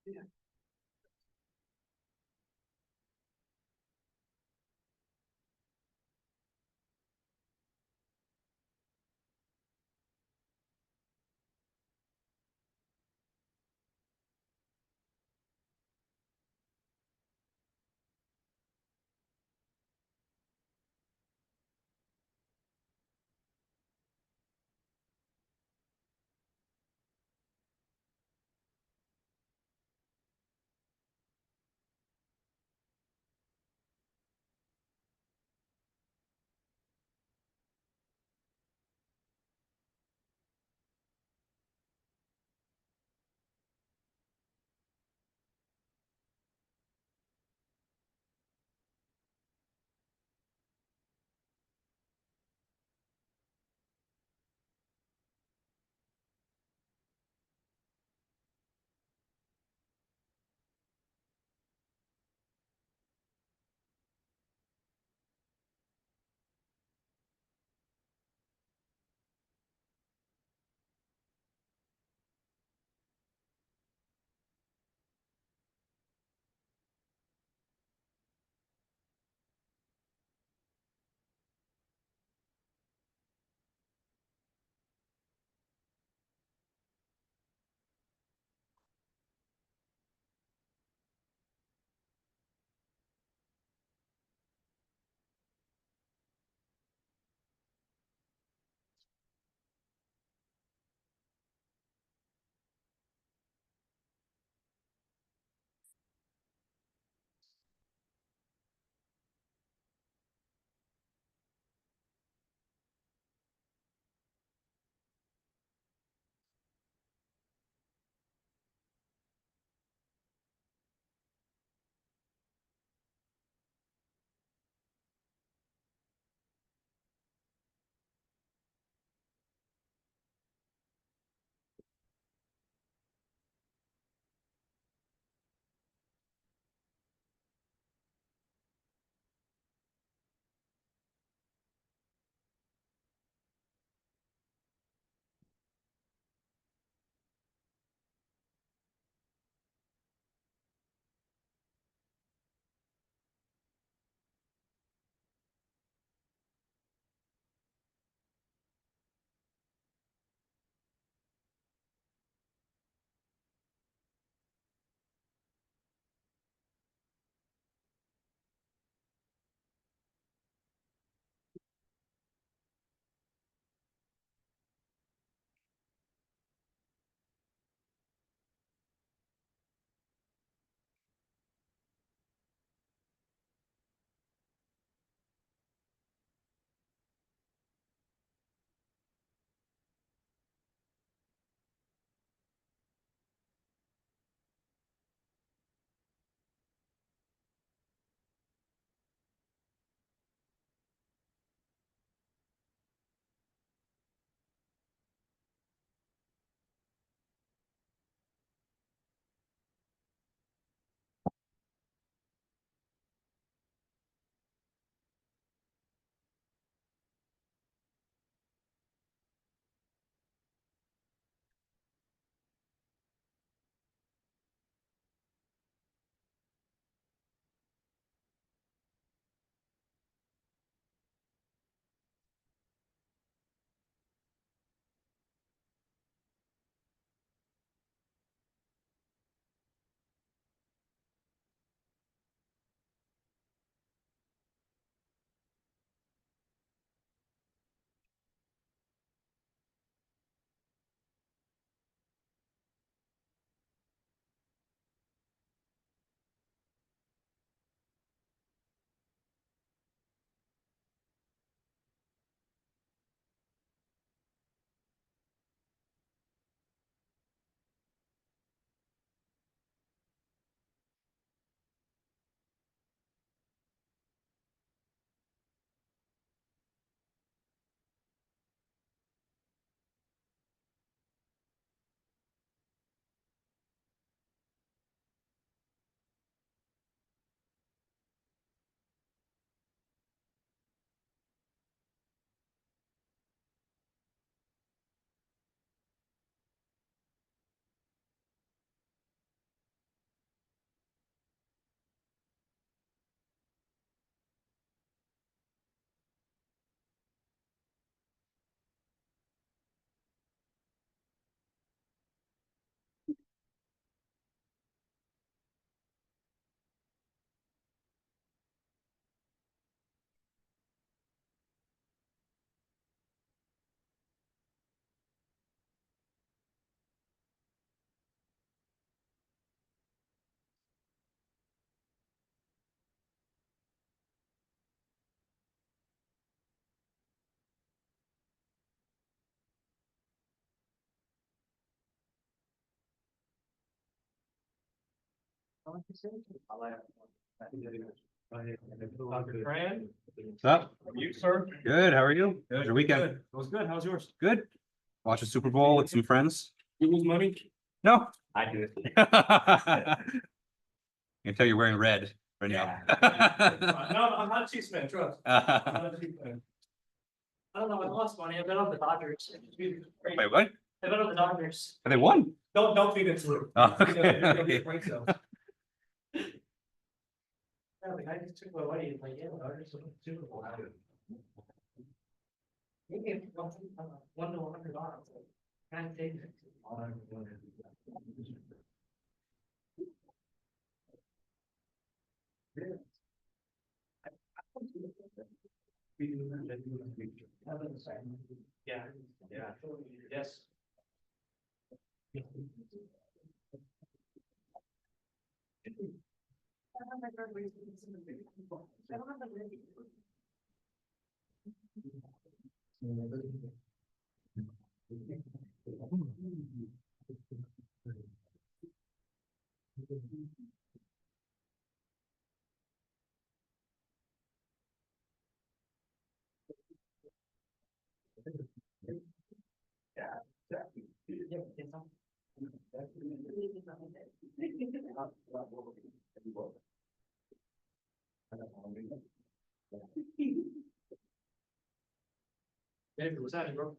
Yeah. Dr. Tran, What's up? how are you, sir? Good. How are you? Good. Your weekend? Good. It was good. How's yours? Good. Watch the Super Bowl with some friends. You lose money? No. I do. I can tell you're wearing red right No, now. I'm not a Chiefs fan, trust. I'm not a Chiefs fan. I don't know, I lost money. I bet on the Dodgers. Wait, what? I bet on the Dodgers. They won. Don't feed it through. Oh, okay. You'll get brain cells. Yeah, the guy just took my money and like, yeah, the Dodgers will win the Super Bowl. Maybe if one to $100. Kind of take it. Yeah, yeah, yes. David, what's that, bro?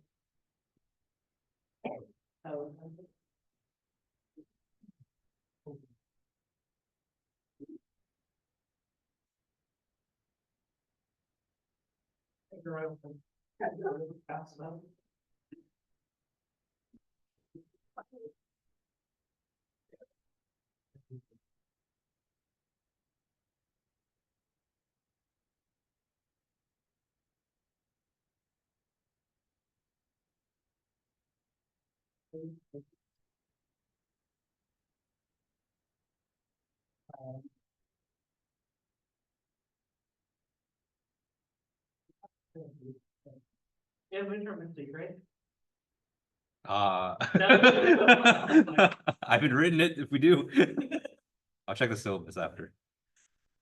Yeah, midterm next week, right? I haven't written it if we do. I'll check the syllabus after.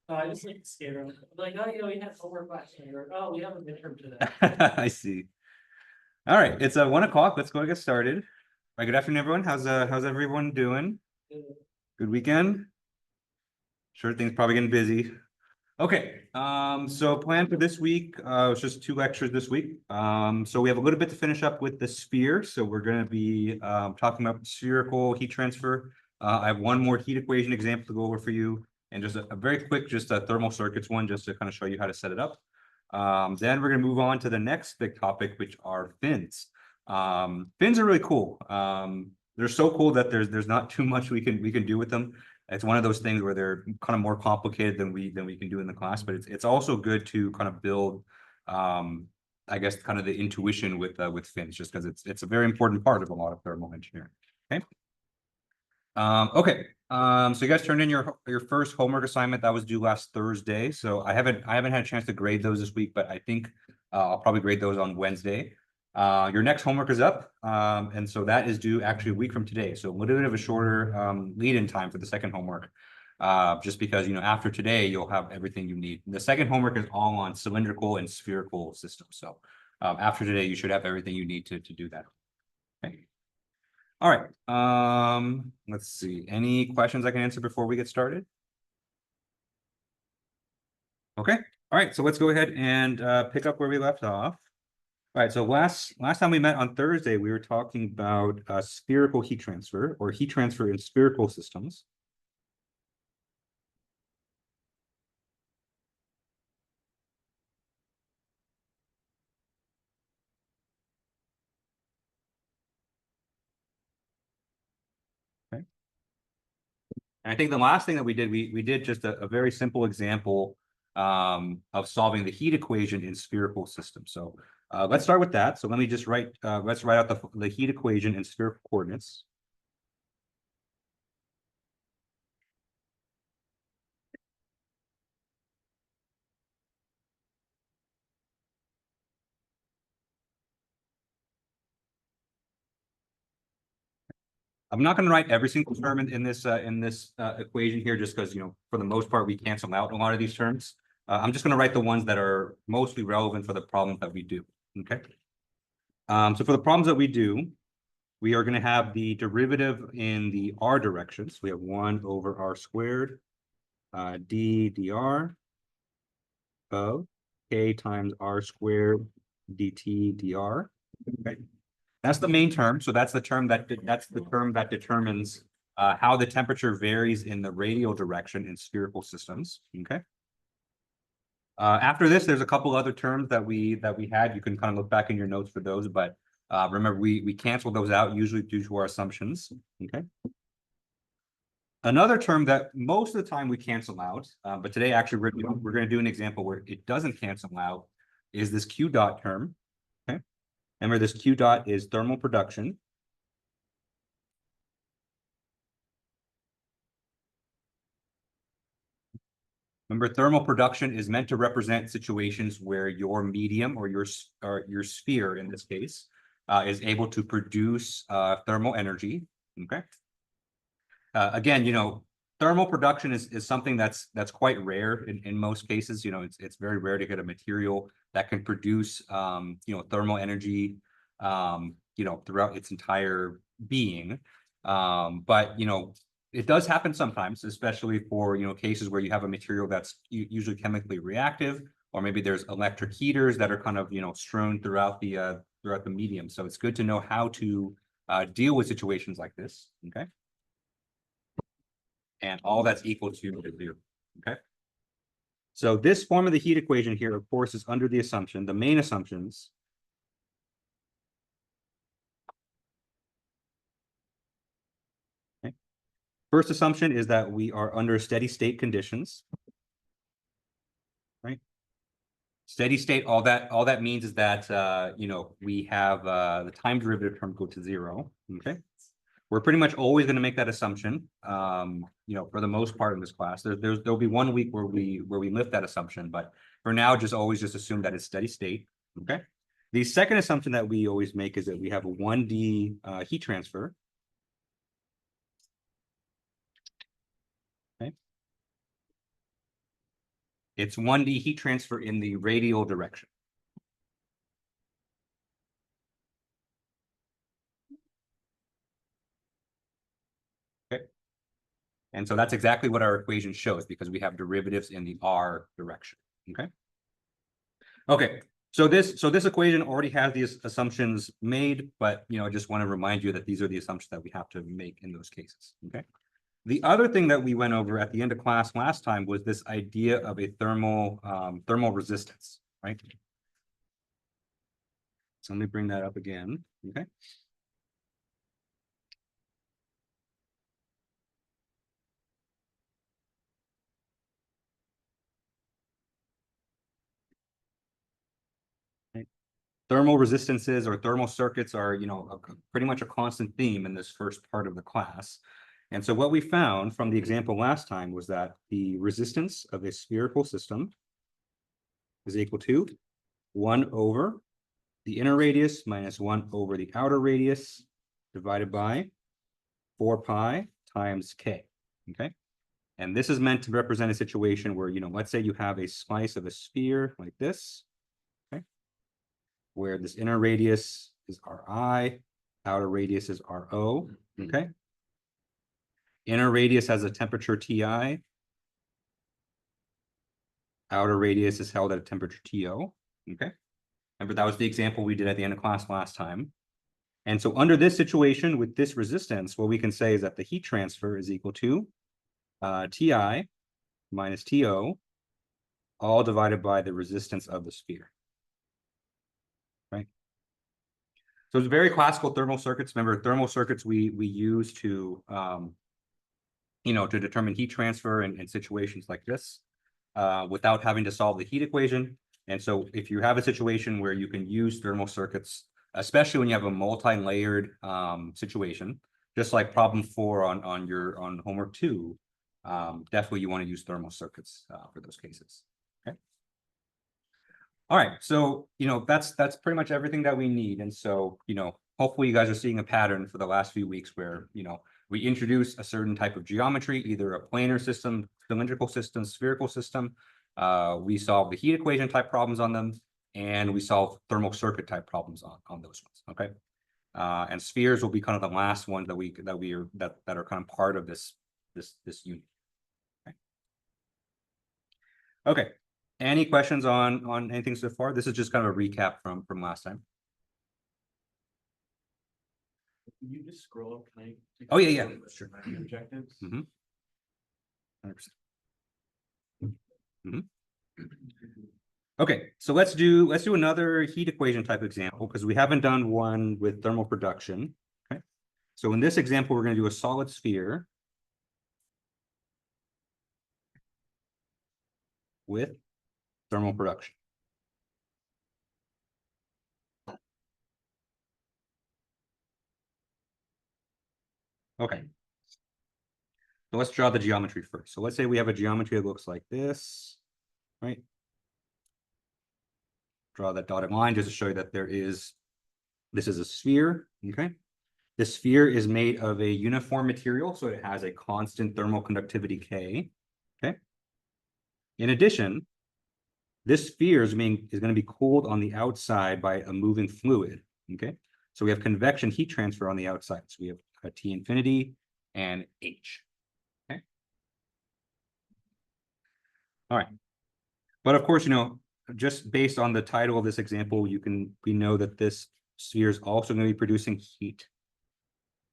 I just like to scare them. Like, oh, we had homework last night, or oh, we have a midterm today. I see. All right, it's 1 o'clock. Let's go and get started. All right, good afternoon, everyone. How's everyone doing? Good weekend? Sure, things probably getting busy. Okay, so plan for this week, it's just 2 lectures this week. So we have a little bit to finish up with the sphere. So we're gonna be talking about spherical heat transfer. I have one more heat equation example to go over for you, and just a very quick, just a thermal circuits one, just to kind of show you how to set it up. Then we're gonna move on to the next big topic, which are fins. Fins are really cool. They're so cool that there's not too much we can do with them. It's one of those things where they're kind of more complicated than we can do in the class, but it's also good to kind of build, I guess, kind of the intuition with fins, just because it's a very important part of a lot of thermal engineering. Okay. Okay. So you guys turned in your first homework assignment that was due last Thursday. So I haven't had a chance to grade those this week, but I think I'll probably grade those on Wednesday. Your next homework is up, and so that is due actually a week from today. So a little bit of a shorter lead-in time for the second homework, just because after today you'll have everything you need. The second homework is all on cylindrical and spherical systems. So after today you should have everything you need to do that. Okay. All right. Let's see. Any questions I can answer before we get started? Okay. All right. So let's go ahead and pick up where we left off. All right, so last time we met on Thursday, we were talking about spherical heat transfer or heat transfer in spherical systems. Okay. And I think the last thing that we did, we did just a very simple example of solving the heat equation in spherical systems. So let's start with that. So let me just let's write out the heat equation in spherical coordinates. I'm not going to write every single term in this equation here, just because, for the most part, we cancel out a lot of these terms. I'm just going to write the ones that are mostly relevant for the problems that we do. Okay. So for the problems that we do, we are going to have the derivative in the r direction. So we have 1 over r squared d dr of k times r squared dt dr. Okay. That's the main term. So that's the term that determines how the temperature varies in the radial direction in spherical systems. Okay. After this, there's a couple other terms that we had. You can kind of look back in your notes for those, but remember we cancel those out usually due to our assumptions. Okay. Another term that most of the time we cancel out, but today actually we're going to do an example where it doesn't cancel out, is this Q dot term. Okay. Remember, this Q dot is thermal production. Remember, thermal production is meant to represent situations where your medium or your sphere in this case is able to produce thermal energy. Okay. Again, thermal production is something that's quite rare in most cases. It's very rare to get a material that can produce thermal energy throughout its entire being. But it does happen sometimes, especially for cases where you have a material that's usually chemically reactive, or maybe there's electric heaters that are kind of strewn throughout the medium. So it's good to know how to deal with situations like this. Okay. And all that's equal to 0. Okay. So this form of the heat equation here, of course, is under the assumption, the main assumptions. Okay. First assumption is that we are under steady state conditions. Right. Steady state, all that means is that we have the time derivative term go to 0. Okay. We're pretty much always going to make that assumption, for the most part in this class. There'll be 1 week where we lift that assumption, but for now, always assume that it's steady state. Okay. The second assumption that we always make is that we have a 1D heat transfer. Okay. It's 1D heat transfer in the radial direction. Okay. And so that's exactly what our equation shows, because we have derivatives in the r direction. Okay. Okay. So this equation already has these assumptions made, but I just want to remind you that these are the assumptions that we have to make in those cases. Okay. The other thing that we went over at the end of class last time was this idea of a thermal resistance, right? So let me bring that up again. Okay. Thermal resistances or thermal circuits are, pretty much a constant theme in this first part of the class. And so what we found from the example last time was that the resistance of a spherical system is equal to 1 over the inner radius minus 1 over the outer radius divided by 4 pi times k. Okay. And this is meant to represent a situation where, let's say you have a slice of a sphere like this, okay, where this inner radius is Ri, outer radius is Ro, okay? Inner radius has a temperature Ti. Outer radius is held at a temperature To, okay? Remember, that was the example we did at the end of class last time. And so under this situation with this resistance, what we can say is that the heat transfer is equal to Ti minus To, all divided by the resistance of the sphere. Right? So it's very classical thermal circuits. Remember, thermal circuits we use to to determine heat transfer in situations like this without having to solve the heat equation. And so if you have a situation where you can use thermal circuits, especially when you have a multi-layered situation, just like problem 4 on homework 2, definitely you want to use thermal circuits for those cases. Okay. All right, so that's pretty much everything that we need. And so hopefully you guys are seeing a pattern for the last few weeks where, we introduce a certain type of geometry, either a planar system, cylindrical system, spherical system. We solve the heat equation type problems on them, and we solve thermal circuit type problems on those ones. Okay. And spheres will be kind of the last one that are kind of part of this unit. Okay. Any questions on anything so far? This is just kind of a recap from last time. Can you just scroll up? Can I take Oh, a yeah, look at sure. the objectives? 100%. Okay, so let's do another heat equation type example because we haven't done one with thermal production. Okay, so in this example, we're going to do a solid sphere with thermal production. Okay, so let's draw the geometry first. So let's say we have a geometry that looks like this, right? Draw that dotted line just to show you that this is a sphere. Okay, this sphere is made of a uniform material, so it has a constant thermal conductivity K. Okay, in addition, this sphere is going to be cooled on the outside by a moving fluid. Okay, so we have convection heat transfer on the outside. So we have a T infinity and H. Okay, all right. But of course, just based on the title of this example, we know that this sphere is also going to be producing heat.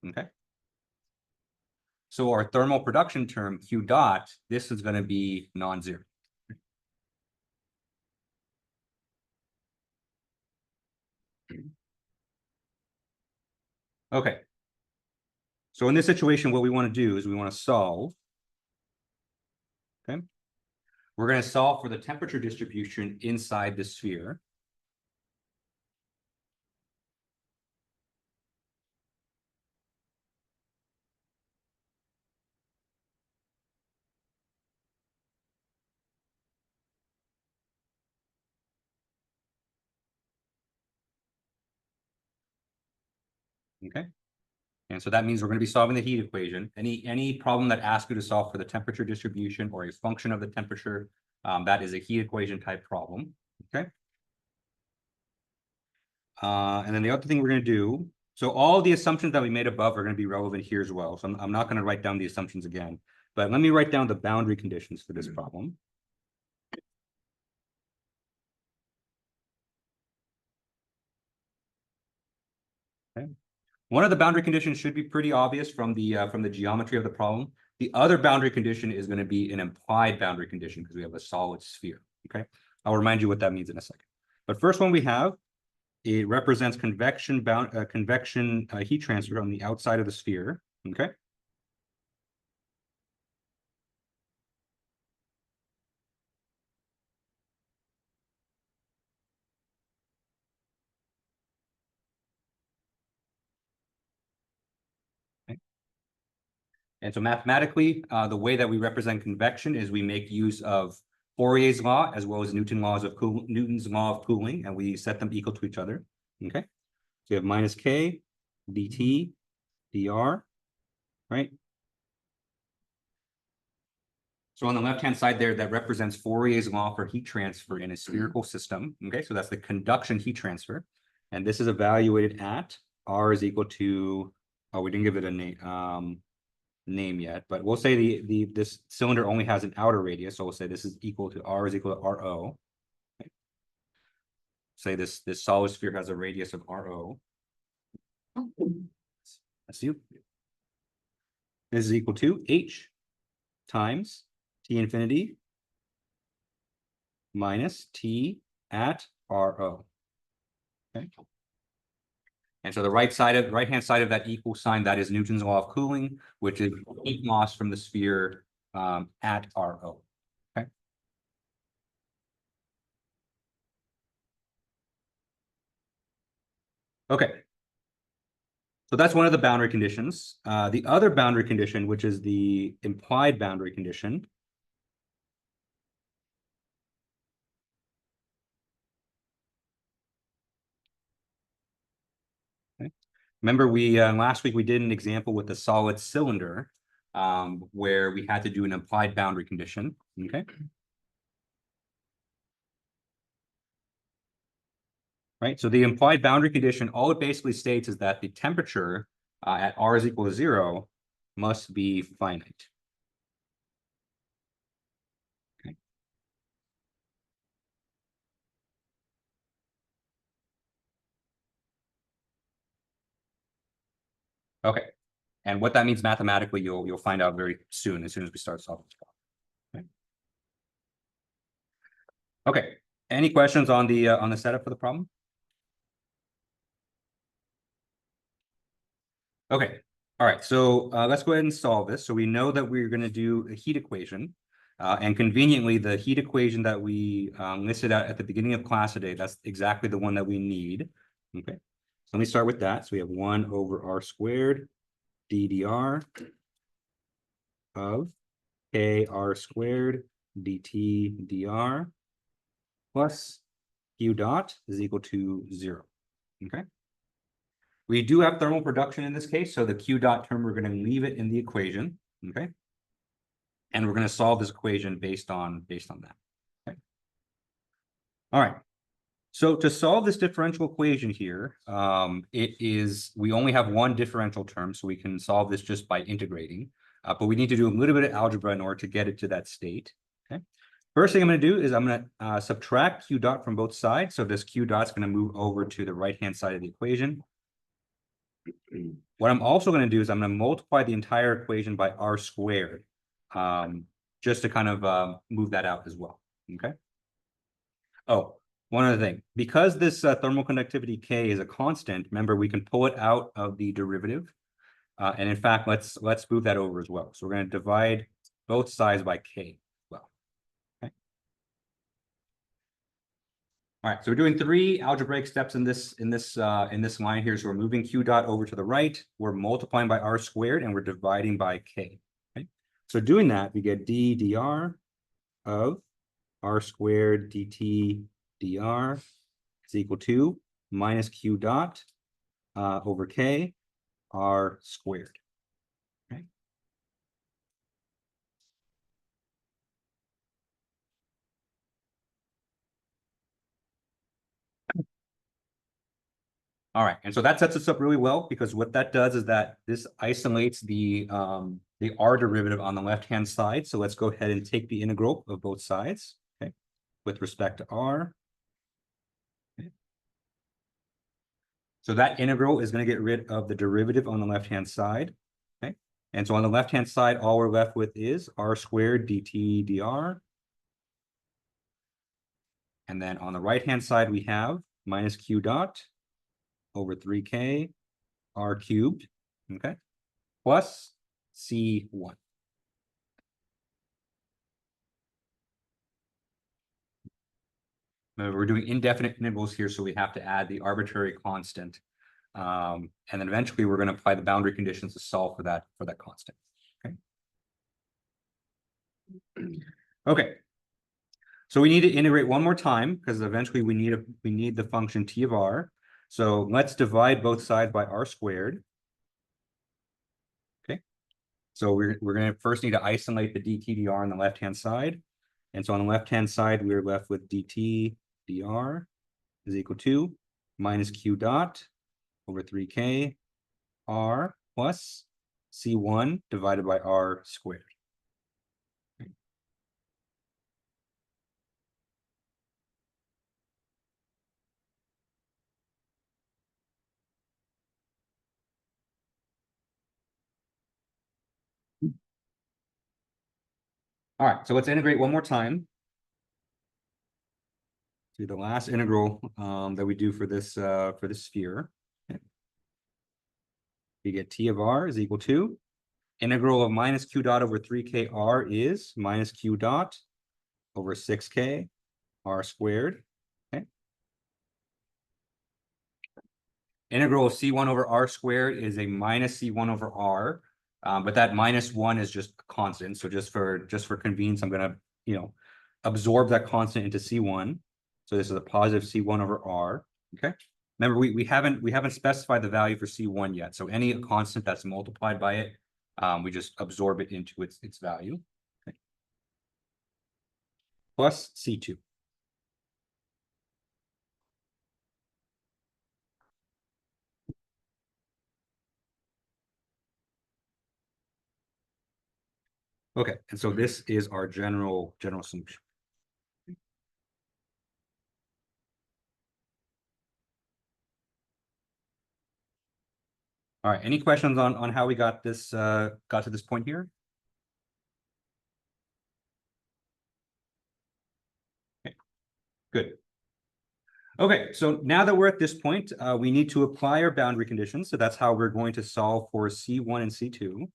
Okay. So our thermal production term, Q dot, this is going to be non-zero. Okay. So in this situation, what we want to do is we want to solve. Okay. We're going to solve for the temperature distribution inside the sphere. Okay. And so that means we're going to be solving the heat equation. Any problem that asks you to solve for the temperature distribution or a function of the temperature, that is a heat equation type problem. Okay. And then the other thing we're going to do, so all the assumptions that we made above are going to be relevant here as well. So I'm not going to write down the assumptions again, but let me write down the boundary conditions for this problem. Okay. One of the boundary conditions should be pretty obvious from the geometry of the problem. The other boundary condition is going to be an implied boundary condition because we have a solid sphere. Okay, I'll remind you what that means in a second. But first one we have, it represents convection heat transfer on the outside of the sphere. Okay. And so mathematically, the way that we represent convection is we make use of Fourier's law as well as Newton's law of cooling, and we set them equal to each other. Okay, so you have minus K dt dr, right? So on the left-hand side there, that represents Fourier's law for heat transfer in a spherical system. Okay, so that's the conduction heat transfer, and this is evaluated at R is equal to, oh, we didn't give it a name yet, but we'll say this cylinder only has an outer radius, so we'll say this is equal to R is equal to RO. Okay. Say this solid sphere has a radius of RO. That's you. This is equal to H times T infinity minus T at RO. Okay. And so the right-hand side of that equal sign, that is Newton's law of cooling, which is heat loss from the sphere at RO. Okay. Okay. So that's one of the boundary conditions. The other boundary condition, which is the implied boundary condition. Okay. Remember, we last week we did an example with the solid cylinder, where we had to do an implied boundary condition. Okay. Right. So the implied boundary condition, all it basically states is that the temperature at R is equal to 0 must be finite. Okay. Okay. And what that means mathematically, you'll find out very soon, as we start solving this problem. Okay. Okay. Any questions on the setup for the problem? Okay. All right. So let's go ahead and solve this. So we know that we're going to do a heat equation. And conveniently, the heat equation that we listed out at the beginning of class today, that's exactly the one that we need. Okay. So let me start with that. So we have 1 over r squared ddr of kr squared dt dr plus q dot is equal to 0. Okay. We do have thermal production in this case, so the q dot term, we're going to leave it in the equation. Okay. And we're going to solve this equation based on that. Okay. All right. So to solve this differential equation here, we only have one differential term, so we can solve this just by integrating. But we need to do a little bit of algebra in order to get it to that state. Okay. First thing I'm going to do is I'm going to subtract q dot from both sides. So this q dot is going to move over to the right-hand side of the equation. What I'm also going to do is I'm going to multiply the entire equation by r squared, just to kind of move that out as well. Okay. Oh, one other thing, because this thermal conductivity K is a constant, remember we can pull it out of the derivative. And in fact, let's move that over as well. So we're going to divide both sides by K as well. Okay. All right, so we're doing 3 algebraic steps in this line here. So we're moving q dot over to the right, we're multiplying by r squared, and we're dividing by K. Okay. So doing that, we get d dr of r squared dt dr is equal to minus q dot over k r squared. Okay. All right, and so that sets us up really well, because what that does is that this isolates the r derivative on the left-hand side. So let's go ahead and take the integral of both sides, okay, with respect to r. Okay. So that integral is going to get rid of the derivative on the left-hand side. Okay. And so on the left-hand side, all we're left with is r squared dt dr. And then on the right-hand side, we have minus q dot over 3k r cubed, okay, plus c1. Remember, we're doing indefinite intervals here, so we have to add the arbitrary constant. And then eventually we're going to apply the boundary conditions to solve for that constant. Okay. Okay. So we need to integrate one more time, because eventually we need the function t of r. So let's divide both sides by r squared. Okay. So we're going to first need to isolate the dt dr on the left-hand side. And so on the left-hand side, we're left with dt dr is equal to minus q dot over 3k r plus c1 divided by r squared. Okay. All right, so let's integrate one more time to the last integral that we do for this sphere. Okay. We get t of r is equal to integral of minus q dot over 3k r is minus q dot over 6k r squared. Okay. Integral of c1 over r squared is a minus c1 over r, but that minus 1 is just constant. So just for convenience, I'm going to absorb that constant into c1. So this is a positive c1 over r. Okay. Remember, we haven't specified the value for C1 yet. So any constant that's multiplied by it, we just absorb it into its value. Okay. Plus C2. Okay, and so this is our general solution. All right, any questions on how we got this got to this point here? Okay, good. Okay, so now that we're at this point, we need to apply our boundary conditions. So that's how we're going to solve for C1 and C2.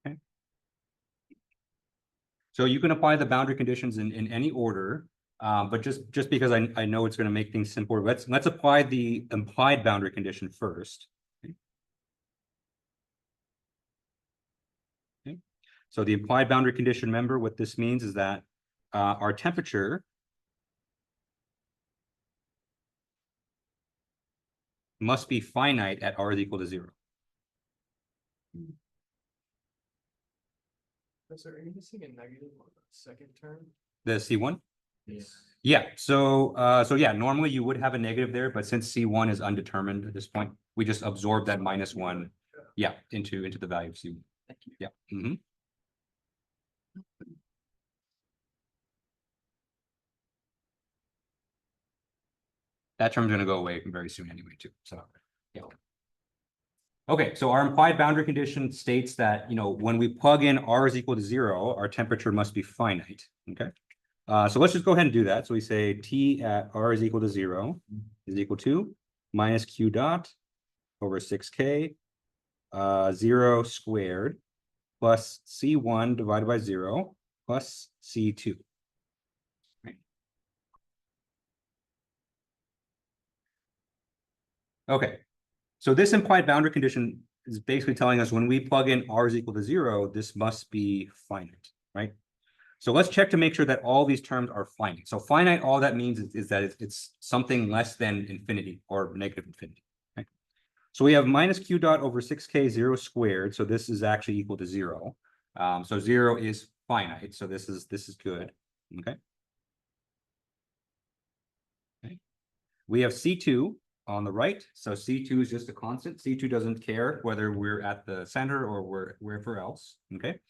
Okay. So you can apply the boundary conditions in any order, but just because I know it's going to make things simpler, let's apply the implied boundary condition first. Okay. Okay. So the implied boundary condition, remember what this means is that our temperature must be finite at R is equal to 0. Are you missing a negative on the second term? The C1? Yes. Yeah, so yeah, normally you would have a negative there, but since C1 is undetermined at this point, we just absorb that -1, yeah, into the value of C1. Thank you. Yeah. Mm-hmm. That term's gonna go away very soon anyway, too. So yeah. Okay, so our implied boundary condition states that, when we plug in R is equal to 0, our temperature must be finite. Okay. So let's just go ahead and do that. So we say T at R is equal to 0 is equal to minus Q dot over 6K 0 squared plus C1 divided by 0 plus C2. Right. Okay, so this implied boundary condition is basically telling us when we plug in R is equal to 0, this must be finite, right? So let's check to make sure that all these terms are finite. So finite, all that means is that it's something less than infinity or negative infinity. Right? So we have minus Q dot over 6K 0 squared. So this is actually equal to 0. So 0 is finite. So this is good. Okay. Okay. We have C2 on the right. So C2 is just a constant. C2 doesn't care whether we're at the center or we're wherever else. Okay.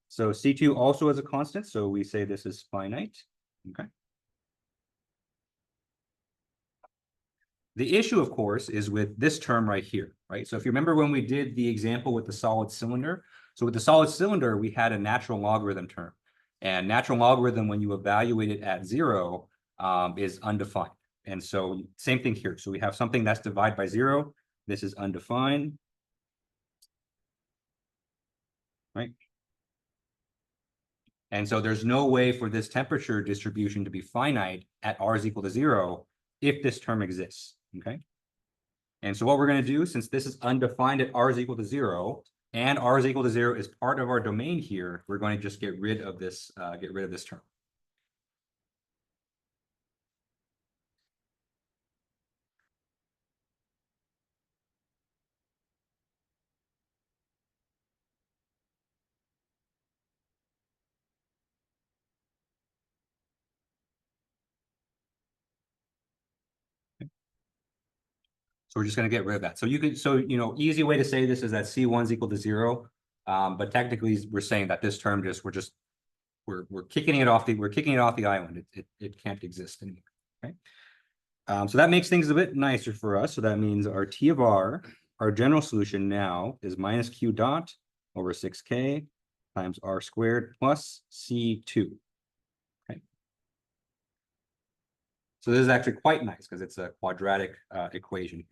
So C2 also is a constant, so we say this is finite. Okay. The issue, of course, is with this term right here, right? So if you remember when we did the example with the solid cylinder, so with the solid cylinder, we had a natural logarithm term. And natural logarithm, when you evaluate it at 0, is undefined. And so same thing here. So we have something that's divided by 0. This is undefined. Right? And so there's no way for this temperature distribution to be finite at R is equal to 0 if this term exists, okay? And so what we're going to do, since this is undefined at R is equal to 0, and R is equal to 0 is part of our domain here, we're going to just get rid of this term. So we're just going to get rid of that. So easy way to say this is that C1 is equal to 0. But technically we're saying that this term we're kicking it off the island. It can't exist anymore. Okay. So that makes things a bit nicer for us. So that means our T of R, our general solution now is minus Q dot over 6K times R squared plus C2. Okay. So this is actually quite nice because it's a quadratic equation.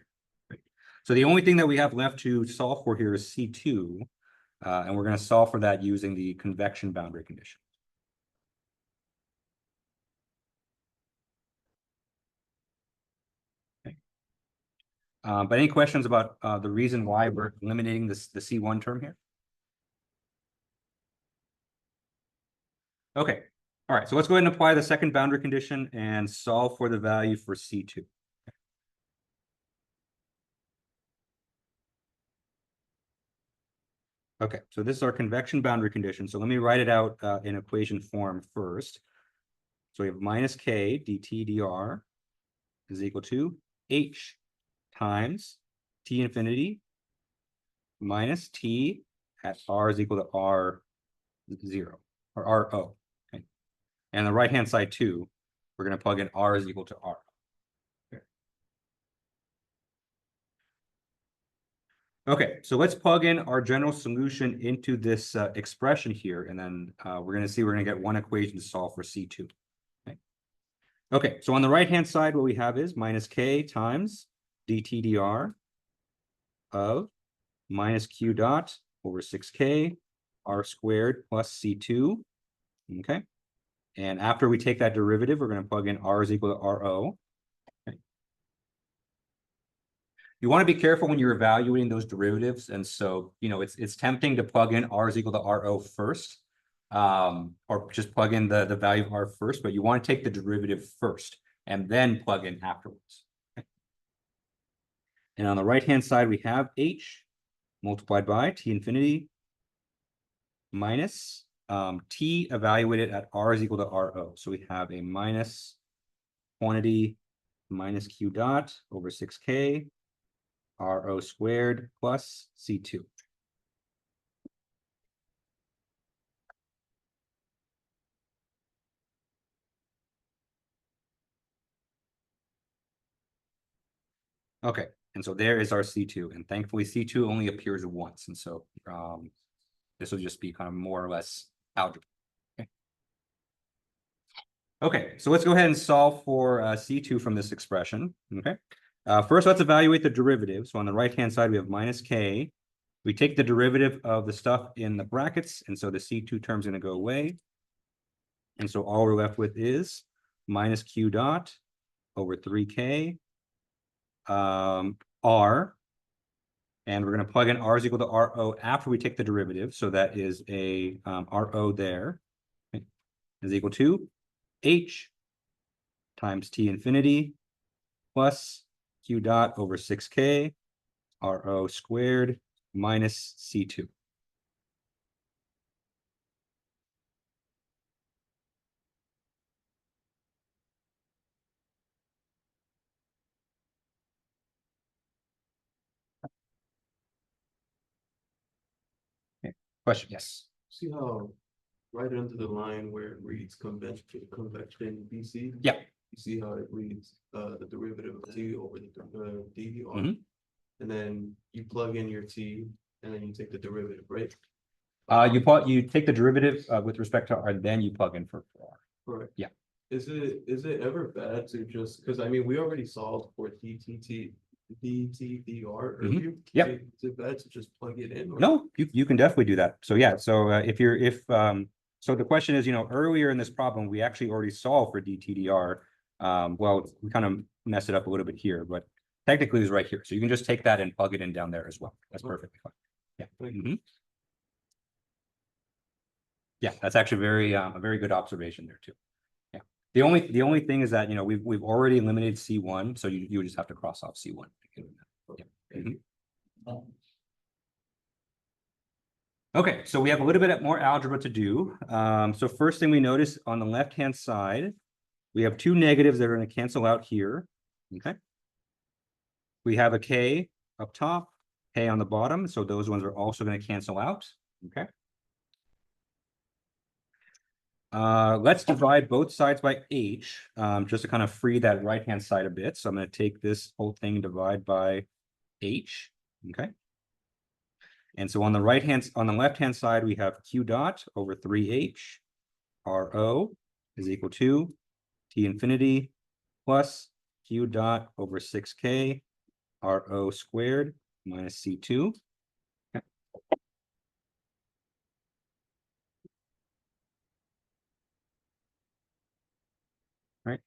Right. So the only thing that we have left to solve for here is C2. And we're going to solve for that using the convection boundary condition. But any questions about the reason why we're eliminating the C1 term here? Okay, all right, so let's go ahead and apply the second boundary condition and solve for the value for C2. Okay, so this is our convection boundary condition. So let me write it out in equation form first. So we have minus K dt dr is equal to H times T infinity minus T at R is equal to R0 or RO. Okay. And the right-hand side too, we're going to plug in R is equal to R. Okay, so let's plug in our general solution into this expression here, and then we're going to get one equation to solve for C2. Okay, so on the right-hand side, what we have is minus K times dt dr of minus Q dot over 6K R squared plus C2. Okay, and after we take that derivative, we're going to plug in R is equal to RO. You want to be careful when you're evaluating those derivatives. And so, it's tempting to plug in R is equal to RO first, or just plug in the value of R first, but you want to take the derivative first and then plug in afterwards. Okay. And on the right-hand side, we have H multiplied by T infinity minus T evaluated at R is equal to RO. So we have a minus quantity minus Q dot over 6K RO squared plus C2. Okay, and so there is our C2, and thankfully C2 only appears once, and so this will just be kind of more or less algebra. Okay, so let's go ahead and solve for C2 from this expression. Okay, first let's evaluate the derivative. So on the right-hand side, we have minus K. We take the derivative of the stuff in the brackets, and so the C2 term is going to go away. And so all we're left with is minus Q dot over 3K R, and we're going to plug in R is equal to RO after we take the derivative. So that is a RO there, okay, is equal to H times T infinity plus Q dot over 6K RO squared minus C2. Okay. Question? Yes. See how right under the line where it reads convection BC? Yeah. You see how it reads the derivative of T over the d dr? Mhm. And then you plug in your T and then you take the derivative, right? You take the derivative with respect to R, then you plug in for R. Correct. Yeah. Is it ever bad to just, because I mean, we already solved for dtt dr earlier. Yep. Is it bad to just plug it in? Or? No, you can definitely do that. So yeah, so so the question is, earlier in this problem, we actually already solved for dtdr. Well, we kind of messed it up a little bit here, but technically it's right here. So you can just take that and plug it in down there as well. That's perfectly fine. Yeah. Mhm. Yeah, that's actually a very good observation there too. Yeah. The only thing is that we've already eliminated C1, so you would just have to cross off C1. Yeah. Mhm. Okay, so we have a little bit more algebra to do. So first thing we notice on the left-hand side, we have two negatives that are going to cancel out here. Okay. We have a K up top, K on the bottom, so those ones are also going to cancel out. Okay. Let's divide both sides by H, just to kind of free that right-hand side a bit. So I'm going to take this whole thing and divide by H. Okay. And so on the left-hand side, we have Q dot over 3H RO is equal to T infinity plus Q dot over 6K RO squared minus C2. Okay. Right.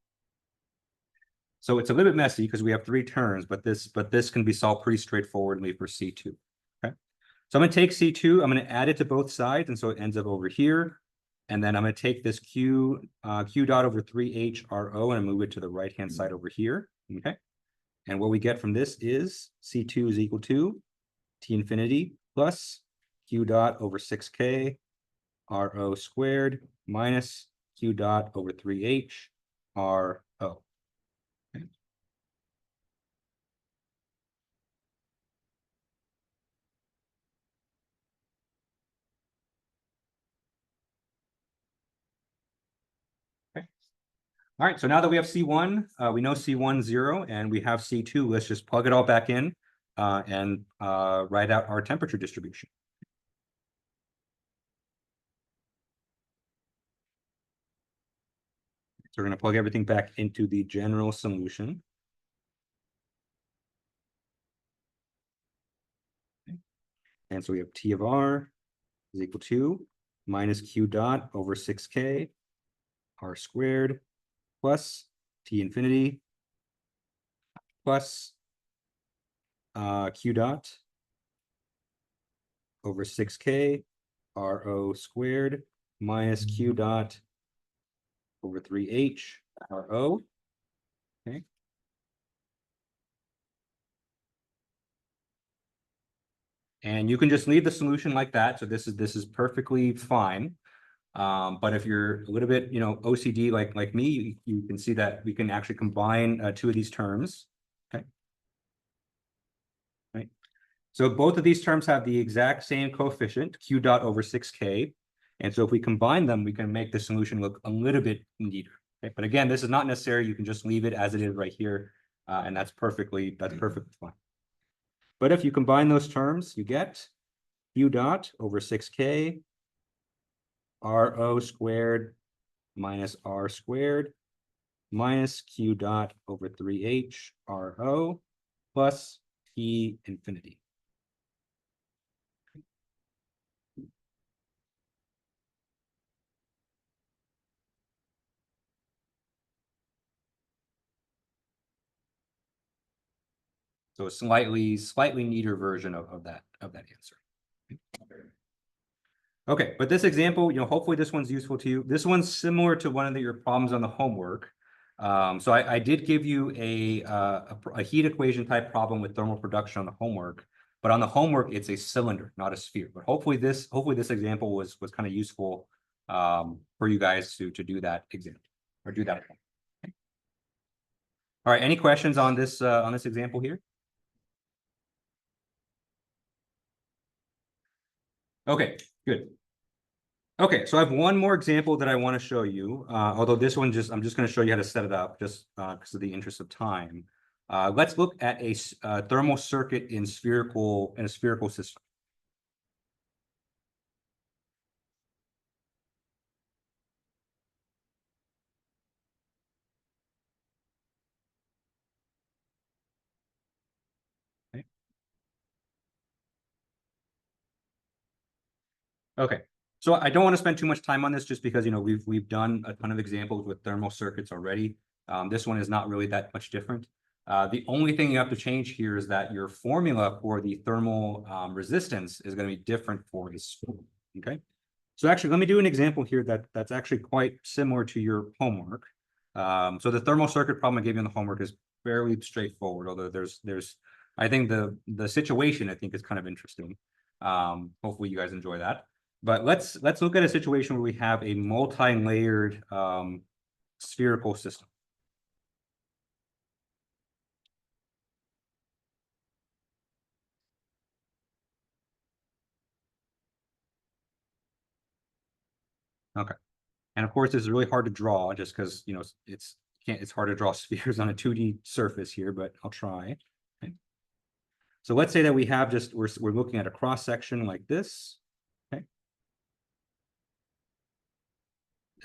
So it's a little bit messy because we have 3 terms, but this can be solved pretty straightforwardly for C2. Okay. So I'm going to take C2, I'm going to add it to both sides, and so it ends up over here. And then I'm going to take this Q dot over 3H RO and move it to the right-hand side over here. Okay. And what we get from this is C2 is equal to T infinity plus Q dot over 6K RO squared minus Q dot over 3H RO. Okay. All right, so now that we have C1, we know C1 0, and we have C2, let's just plug it all back in and write out our temperature distribution. So we're going to plug everything back into the general solution. Okay. And so we have T of R is equal to minus Q dot over 6K R squared plus T infinity plus Q dot over 6K RO squared minus Q dot over 3H RO. Okay. And you can just leave the solution like that. So this is perfectly fine. But if you're a little bit, OCD like me, you can see that we can actually combine 2 of these terms. Okay. Right. So both of these terms have the exact same coefficient, Q dot over 6K. And so if we combine them, we can make the solution look a little bit neater. Okay. But again, this is not necessary. You can just leave it as it is right here. And that's perfectly fine. But if you combine those terms, you get Q dot over 6K RO squared minus R squared minus Q dot over 3H RO plus T infinity. So a slightly neater version of that answer. Okay, but this example, hopefully this one's useful to you. This one's similar to one of your problems on the homework. So I did give you a heat equation type problem with thermal production on the homework, but on the homework it's a cylinder, not a sphere. But hopefully this example was kind of useful for you guys to do that example or do that. Okay. All right, any questions on this example here? Okay, good. Okay, so I have one more example that I want to show you. Although this one I'm just going to show you how to set it up just because of the interest of time. Let's look at a thermal circuit in a spherical system. Okay. Okay. So I don't want to spend too much time on this just because we've done a ton of examples with thermal circuits already. This one is not really that much different. The only thing you have to change here is that your formula for the thermal resistance is going to be different for a sphere. Okay. So actually, let me do an example here that's actually quite similar to your homework. So the thermal circuit problem I gave you in the homework is fairly straightforward, although there's I think the situation I think is kind of interesting. Hopefully you guys enjoy that. But let's look at a situation where we have a multi-layered spherical system. Okay. And of course, this is really hard to draw just because it's hard to draw spheres on a 2D surface here, but I'll try. Okay. So let's say that we have we're looking at a cross section like this. Okay.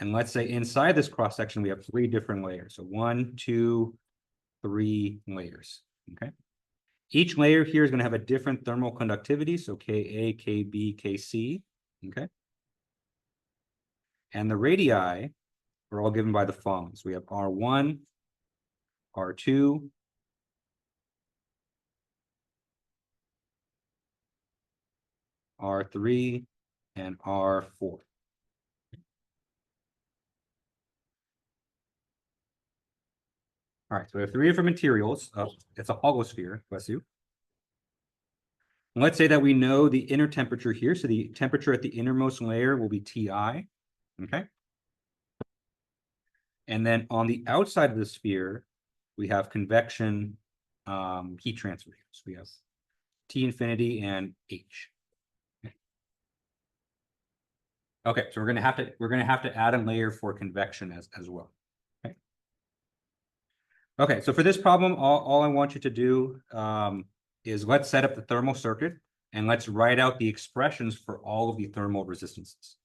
And let's say inside this cross section we have 3 different layers. So 1, 2, 3 layers. Okay. Each layer here is going to have a different thermal conductivity. So Ka, Kb, Kc. Okay. And the radii are all given by the following. So we have R1, R2. R3 and R4. All right, so we have three different materials. It's a hollow sphere, bless you. And let's say that we know the inner temperature here. So the temperature at the innermost layer will be Ti, okay? And then on the outside of the sphere, we have convection heat transfer. So we have T infinity and H. Okay, so we're gonna have to add a layer for convection as well. Okay, so for this problem, all I want you to do is let's set up the thermal circuit and let's write out the expressions for all of the thermal resistances.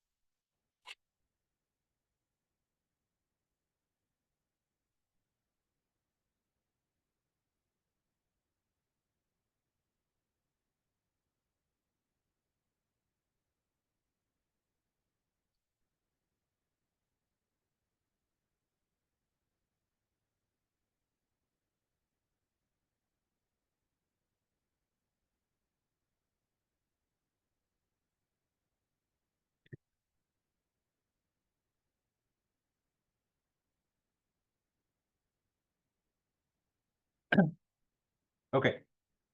Okay,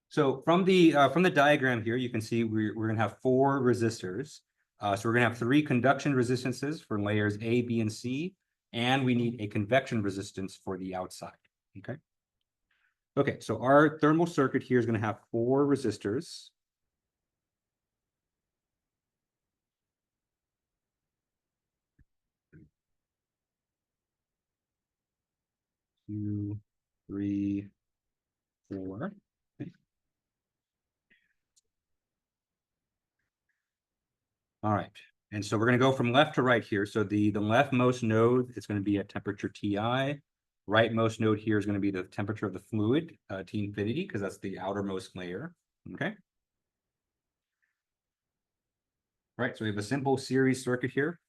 so from the diagram here, you can see we're gonna have four resistors. So we're gonna have three conduction resistances for layers A, B, and C, and we need a convection resistance for the outside. Okay. Okay, so our thermal circuit here is gonna have four resistors. Two, three, four. Okay. All right, and so we're going to go from left to right here. So the leftmost node is going to be at temperature Ti. Rightmost node here is going to be the temperature of the fluid, T infinity, because that's the outermost layer. Okay. All right, so we have a simple series circuit here.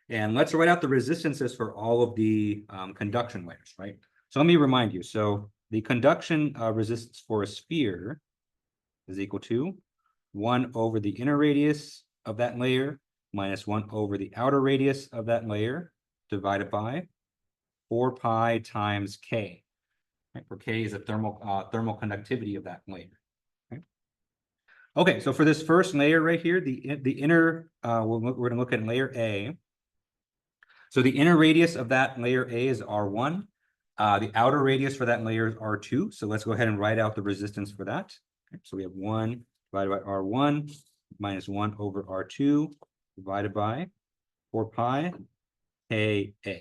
And let's write out the resistances for all of the conduction layers, right? So let me remind you. So the conduction resistance for a sphere is equal to 1 over the inner radius of that layer minus 1 over the outer radius of that layer divided by 4 pi times K, right? Where K is a thermal conductivity of that layer. Okay, so for this first layer right here, the inner, we're going to look at layer A. So the inner radius of that layer A is R1. The outer radius for that layer is R2. So let's go ahead and write out the resistance for that. Okay, so we have 1 divided by R1 minus 1 over R2 divided by 4 pi Ka.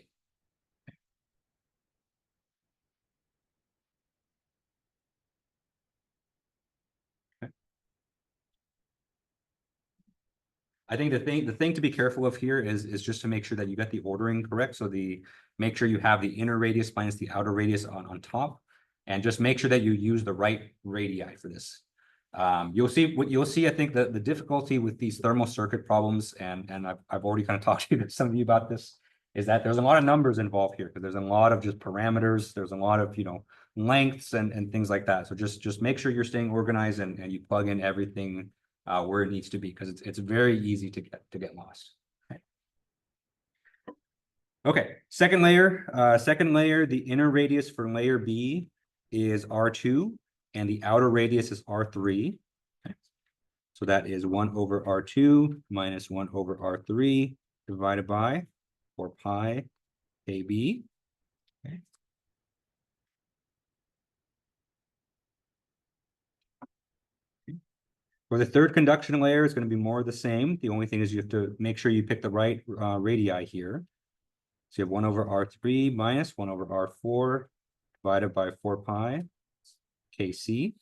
I think the thing to be careful of here is just to make sure that you get the ordering correct. So make sure you have the inner radius minus the outer radius on top, and just make sure that you use the right radii for this. You'll see. I think the difficulty with these thermal circuit problems, and I've already kind of talked to some of you about this, is that there's a lot of numbers involved here because there's a lot of just parameters. There's a lot of lengths and things like that. So just make sure you're staying organized and you plug in everything where it needs to be, because it's very easy to get lost. Okay, second layer, the inner radius for layer B is R2 and the outer radius is R3. Okay. So that is 1 over R2 minus 1 over R3 divided by 4 pi KB. Okay. For the third conduction layer, it's going to be more of the same. The only thing is you have to make sure you pick the right radii here. So you have 1 over R3 minus 1 over R4 divided by 4 pi Kc.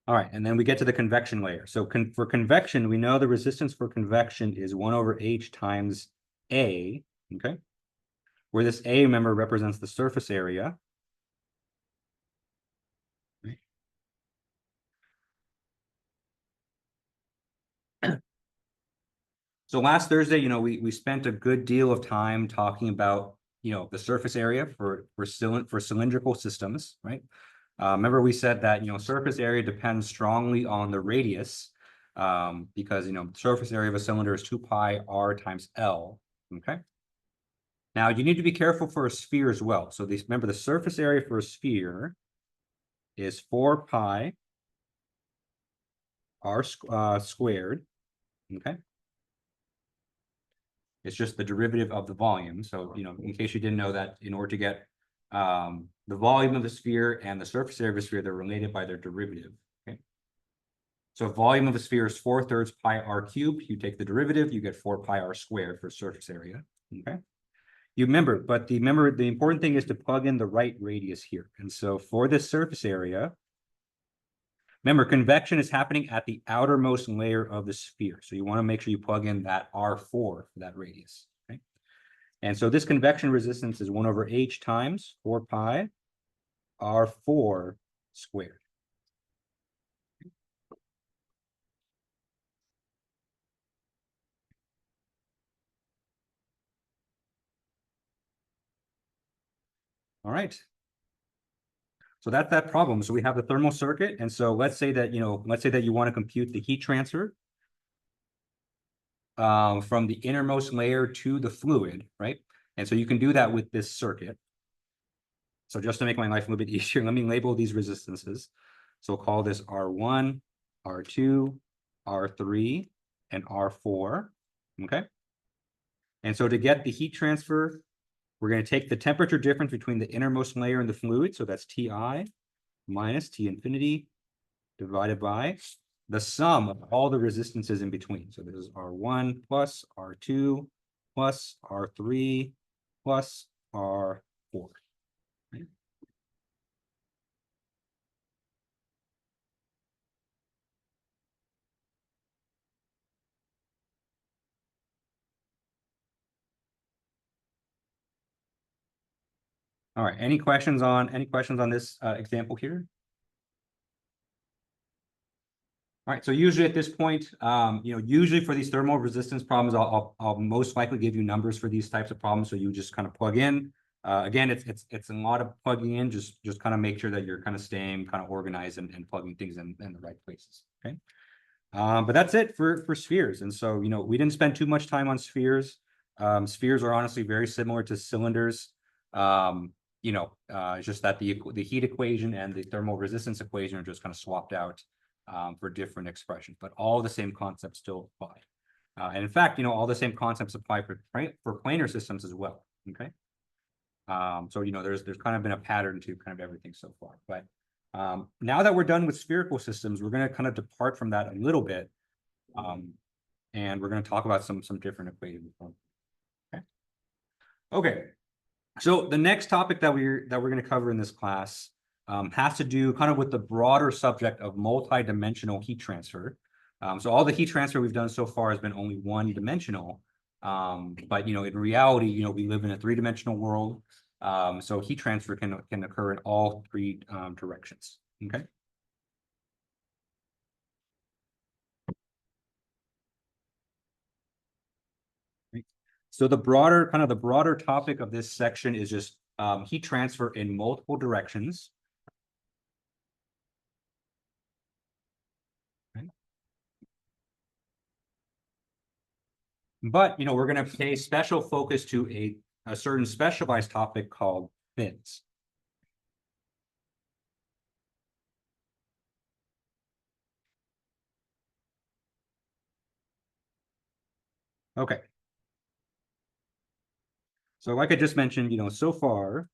All right, and then we get to the convection layer. So for convection, we know the resistance for convection is 1 over H times A, okay? Where this A, remember, represents the surface area. So last Thursday, we spent a good deal of time talking about, the surface area for cylindrical systems, right? Remember we said that, surface area depends strongly on the radius, because, the surface area of a cylinder is 2 pi r times L, okay? Now you need to be careful for a sphere as well. So remember the surface area for a sphere is 4 pi r squared, okay? It's just the derivative of the volume. So, in case you didn't know that, in order to get the volume of the sphere and the surface area of the sphere, they're related by their derivative, okay? So volume of the sphere is 4/3 pi r cubed. You take the derivative, you get 4 pi r squared for surface area, okay? Remember the important thing is to plug in the right radius here. And so for this surface area, remember, convection is happening at the outermost layer of the sphere. So you want to make sure you plug in that R4 for that radius. Okay? And so this convection resistance is 1/h times 4 pi R4 squared. All right. So that's that problem. So we have the thermal circuit. And so let's say that, you want to compute the heat transfer from the innermost layer to the fluid, right? And so you can do that with this circuit. So just to make my life a little bit easier, let me label these resistances. So we'll call this R1, R2, R3, and R4, okay? And so to get the heat transfer, we're going to take the temperature difference between the innermost layer and the fluid, so that's Ti minus T infinity divided by the sum of all the resistances in between. So this is R1 plus R2 plus R3 plus R4. Right? All right, any questions on this example here? All right, so usually at this point, usually for these thermal resistance problems, I'll most likely give you numbers for these types of problems. So you just kind of plug in. Again, it's a lot of plugging in. Just kind of make sure that you're kind of staying kind of organized and plugging things in the right places. Okay. But that's it for spheres. And so, we didn't spend too much time on spheres. Spheres are honestly very similar to cylinders. It's just that the heat equation and the thermal resistance equation are just kind of swapped out for different expressions, but all the same concepts still apply. And in fact, all the same concepts apply for planar systems as well. Okay. So there's kind of been a pattern to kind of everything so far. But now that we're done with spherical systems, we're going to kind of depart from that a little bit, and we're going to talk about some different equations. Okay. Okay. So the next topic that we're going to cover in this class has to do kind of with the broader subject of multi-dimensional heat transfer. So all the heat transfer we've done so far has been only one-dimensional, but in reality, we live in a three-dimensional world. So heat transfer can occur in all three directions. Okay. So the broader topic of this section is just heat transfer in multiple directions. Okay. But we're going to pay special focus to a certain specialized topic called fins. Okay. So like I just mentioned, so far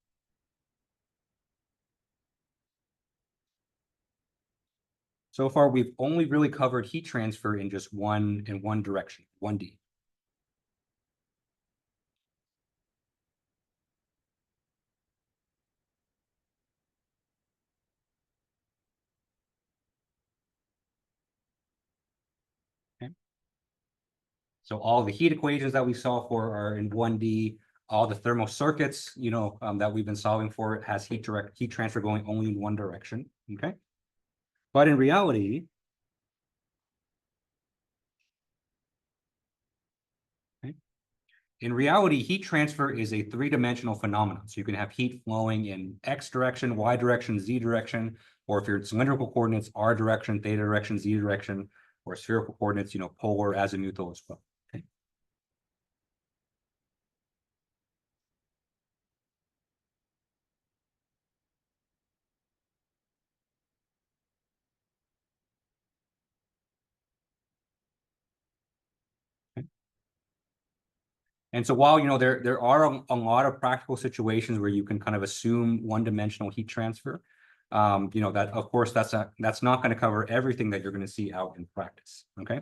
we've only really covered heat transfer in just one direction, 1D. Okay. So all the heat equations that we solve for are in 1D. All the thermal circuits, that we've been solving for has heat transfer going only in one direction. Okay. But in reality, In reality, heat transfer is a three-dimensional phenomenon. So you can have heat flowing in X direction, Y direction, Z direction, or if you're in cylindrical coordinates, R direction, theta direction, Z direction, or spherical coordinates, polar, azimuthal as well. Okay. And so while there are a lot of practical situations where you can kind of assume one-dimensional heat transfer, that of course that's not going to cover everything that you're going to see out in practice. Okay.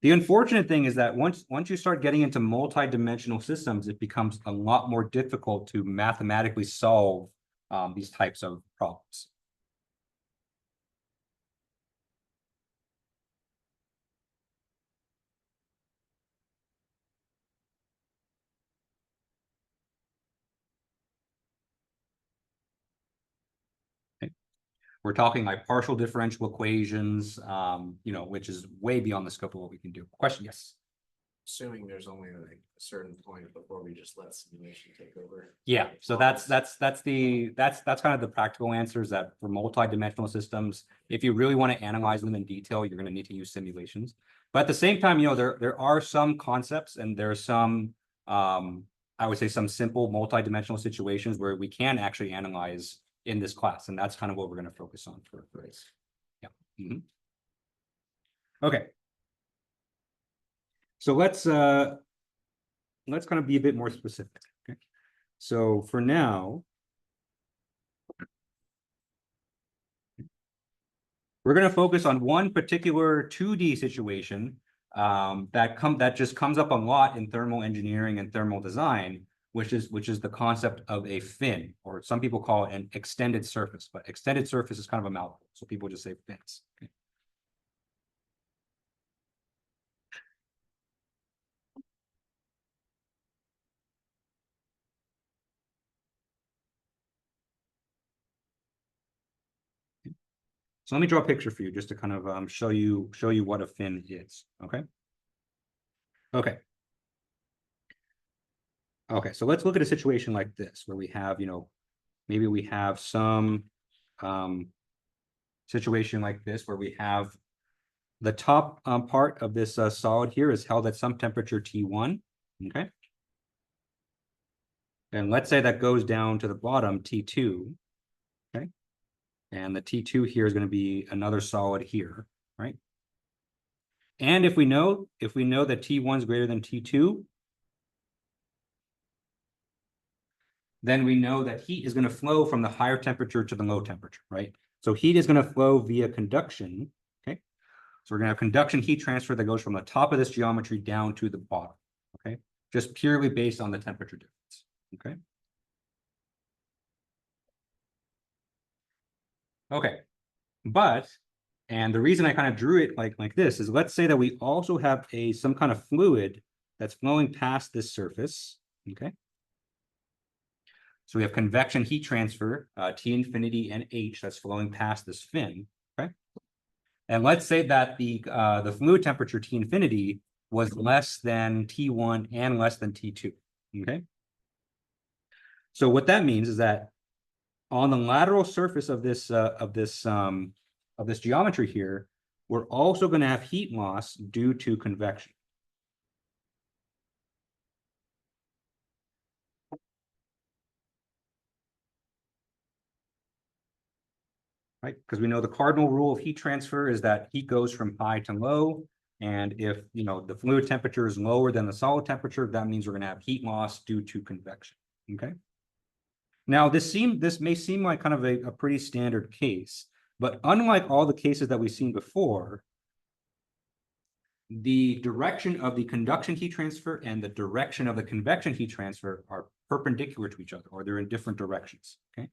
The unfortunate thing is that once you start getting into multi-dimensional systems, it becomes a lot more difficult to mathematically solve these types of problems. Okay. We're talking like partial differential equations, which is way beyond the scope of what we can do. Question, yes. Assuming there's only like a certain point before we just let simulation take over. Yeah, so that's kind of the practical answer, is that for multi-dimensional systems, if you really want to analyze them in detail, you're going to need to use simulations. But at the same time, there are some concepts and there are some I would say some simple multi-dimensional situations where we can actually analyze in this class, and that's kind of what we're going to focus on for this. Yeah. Okay. So let's kind of be a bit more specific. Okay. So for now, we're going to focus on one particular 2D situation that just comes up a lot in thermal engineering and thermal design, which is the concept of a fin, or some people call it an extended surface, but extended surface is kind of a mouthful, so people just say fins. Okay. So let me draw a picture for you just to kind of show you what a fin is. Okay. Okay. Okay. So let's look at a situation like this where we have, maybe we have some situation like this where we have the top part of this solid here is held at some temperature T1. Okay. And let's say that goes down to the bottom T2. Okay. And the T2 here is going to be another solid here, right? And if we know that T1 is greater than T2, then we know that heat is going to flow from the higher temperature to the low temperature, right? So heat is going to flow via conduction, okay? So we're going to have conduction heat transfer that goes from the top of this geometry down to the bottom, okay? Just purely based on the temperature difference, okay? Okay, and the reason I kind of drew it like this is, let's say that we also have some kind of fluid that's flowing past this surface, okay? So we have convection heat transfer, T infinity and H, that's flowing past this fin, okay? And let's say that the fluid temperature T infinity was less than T1 and less than T2, okay? So what that means is that on the lateral surface of this geometry here, we're also going to have heat loss due to convection. Right? Because we know the cardinal rule of heat transfer is that heat goes from high to low. And if the fluid temperature is lower than the solid temperature, that means we're going to have heat loss due to convection. Okay. Now this may seem like kind of a pretty standard case, but unlike all the cases that we've seen before, the direction of the conduction heat transfer and the direction of the convection heat transfer are perpendicular to each other, or they're in different directions. Okay.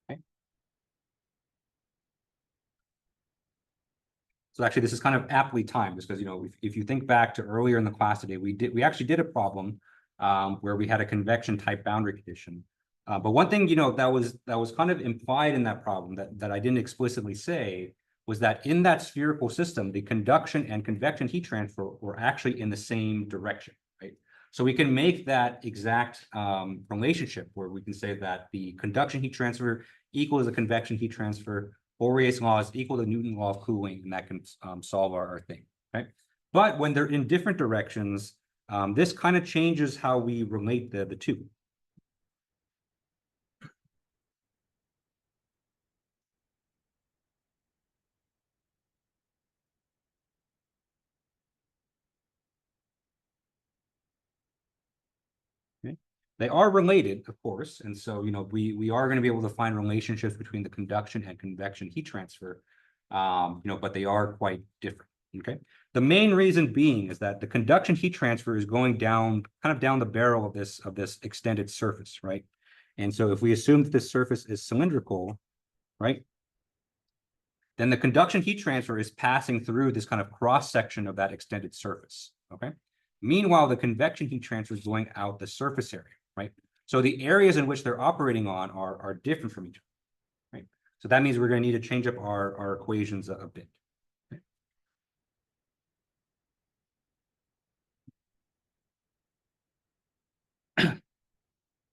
Okay. So actually, this is kind of aptly timed because, you know, if you think back to earlier in the class today, we actually did a problem where we had a convection type boundary condition. But one thing, you know, that was kind of implied in that problem that I didn't explicitly say was that in that spherical system, the conduction and convection heat transfer were actually in the same direction, right? So we can make that exact relationship where we can say that the conduction heat transfer equals the convection heat transfer. Fourier's law is equal to Newton's law of cooling, and that can solve our thing, right? But when they're in different directions, this kind of changes how we relate the two. Okay. They are related, of course, and so, you know, we are going to be able to find relationships between the conduction and convection heat transfer, you know, but they are quite different. Okay. The main reason being is that the conduction heat transfer is going down, kind of down the barrel of this extended surface, right? And so if we assume that this surface is cylindrical, right, then the conduction heat transfer is passing through this kind of cross section of that extended surface. Okay. Meanwhile, the convection heat transfer is going out the surface area, right? So the areas in which they're operating on are different from each other, right? So that means we're going to need to change up our equations a bit.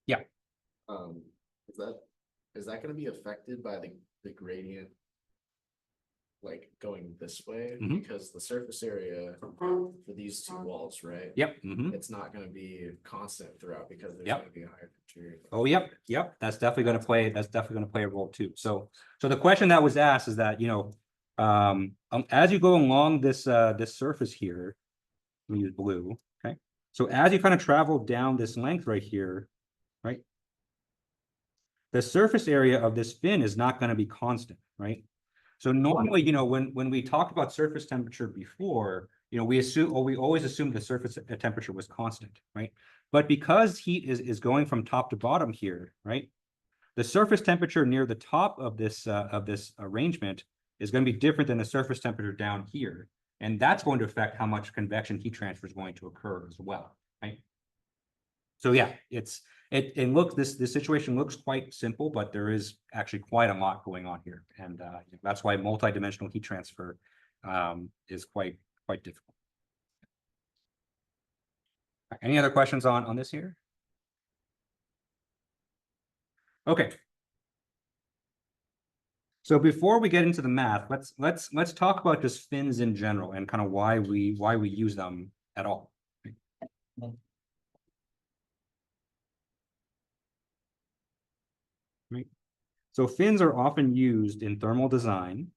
Yeah. Is that gonna be affected by the gradient? Like going this way, Mhm. because the surface area for these two walls, right? Yep. Mhm. It's not gonna be constant throughout because there's Yep. gonna be a higher temperature. Oh, yep, yep. That's definitely going to play. That's definitely going to play a role too. So the question that was asked is that, you know, as you go along this this surface here, let me use blue. Okay. So as you kind of travel down this length right here, right, the surface area of this fin is not going to be constant, right? So normally, you know, when we talked about surface temperature before, you know, we always assumed the surface temperature was constant, right? But because heat is going from top to bottom here, right? The surface temperature near the top of this arrangement is going to be different than the surface temperature down here. And that's going to affect how much convection heat transfer is going to occur as well, right? So yeah, it looks, this situation looks quite simple, but there is actually quite a lot going on here. And that's why multidimensional heat transfer is quite difficult. Any other questions on this here? Okay. So before we get into the math, let's talk about just fins in general and kind of why we use them at all. Right. So fins are often used in thermal design.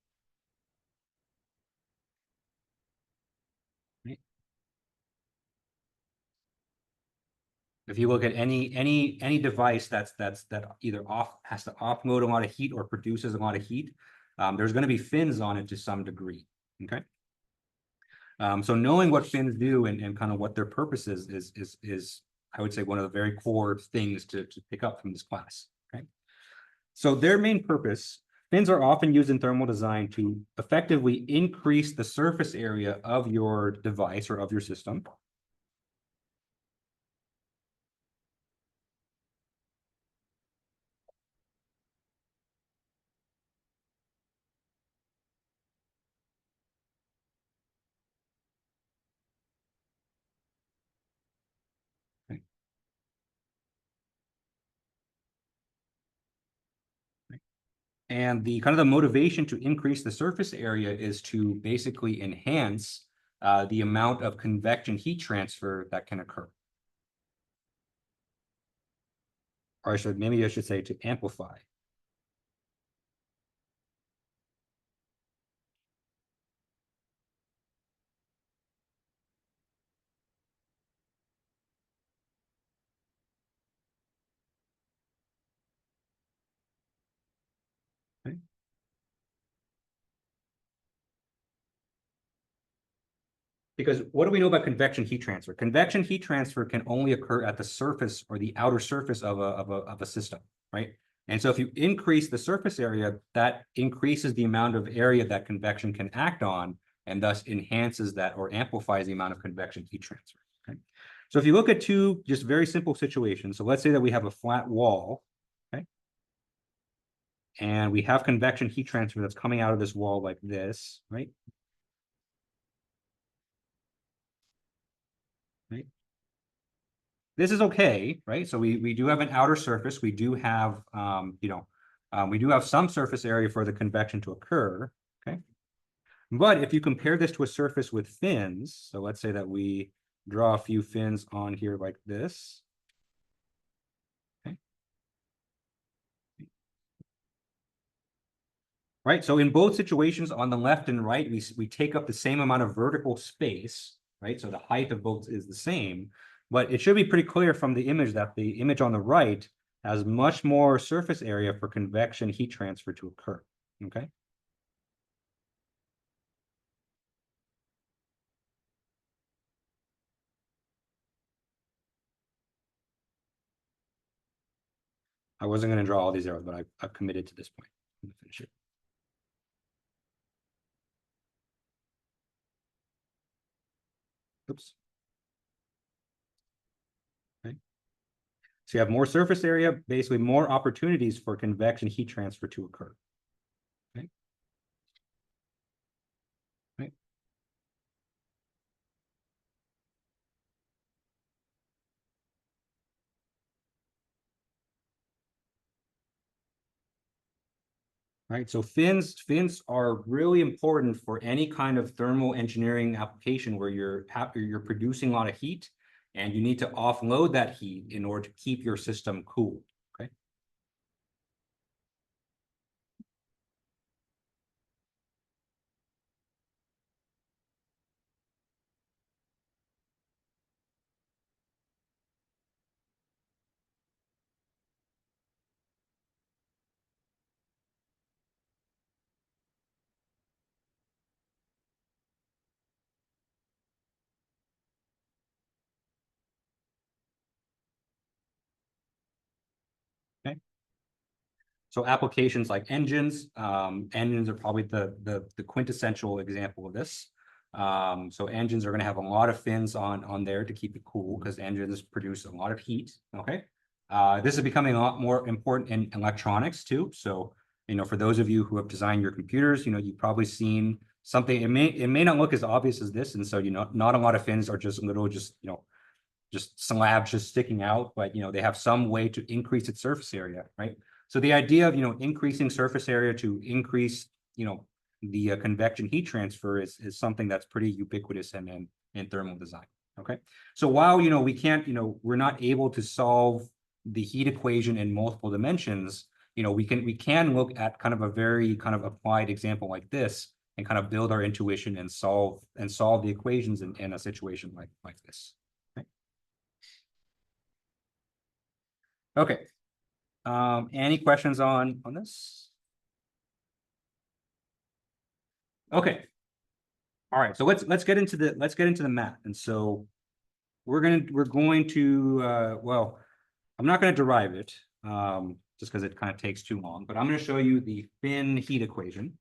Right. If you look at any device that either has to offload a lot of heat or produces a lot of heat, there's going to be fins on it to some degree. Okay. So knowing what fins do and kind of what their purpose is I would say one of the very core things to pick up from this class. Okay. So their main purpose, fins are often used in thermal design to effectively increase the surface area of your device or of your system. Okay. And the kind of the motivation to increase the surface area is to basically enhance the amount of convection heat transfer that can occur. Or maybe I should say to amplify. Okay. Because what do we know about convection heat transfer? Convection heat transfer can only occur at the surface or the outer surface of a system, right? And so if you increase the surface area, that increases the amount of area that convection can act on, and thus enhances that or amplifies the amount of convection heat transfer. Okay. So if you look at two just very simple situations, so let's say that we have a flat wall, okay, and we have convection heat transfer that's coming out of this wall like this, right? Right. This is okay, right? So we do have an outer surface. We do have, we do have some surface area for the convection to occur, okay? But if you compare this to a surface with fins, so let's say that we draw a few fins on here like this. Okay. Right, so in both situations on the left and right, we take up the same amount of vertical space, right? So the height of both is the same, but it should be pretty clear from the image that the image on the right has much more surface area for convection heat transfer to occur, okay? I wasn't going to draw all these arrows, but I've committed to this point. I'm gonna finish it. Oops. Okay. So you have more surface area, basically more opportunities for convection heat transfer to occur. Okay. Right. Right, so fins are really important for any kind of thermal engineering application where you're producing a lot of heat and you need to offload that heat in order to keep your system cool. Okay. Okay. So applications like engines, engines are probably the quintessential example of this. So engines are going to have a lot of fins on there to keep it cool because engines produce a lot of heat. Okay. This is becoming a lot more important in electronics too. So, for those of you who have designed your computers, you've probably seen something. It may not look as obvious as this, and so not a lot of fins are just little, just slabs just sticking out, but they have some way to increase its surface area, right? So the idea of increasing surface area to increase the convection heat transfer is something that's pretty ubiquitous in thermal design. Okay, so while we can't we're not able to solve the heat equation in multiple dimensions, we can look at kind of a very kind of applied example like this and kind of build our intuition and solve the equations in a situation like this. Okay. Any questions on this? Okay. All right. So let's get into the math. And so we're going to well, I'm not going to derive it just because it kind of takes too long, but I'm going to show you the fin heat equation.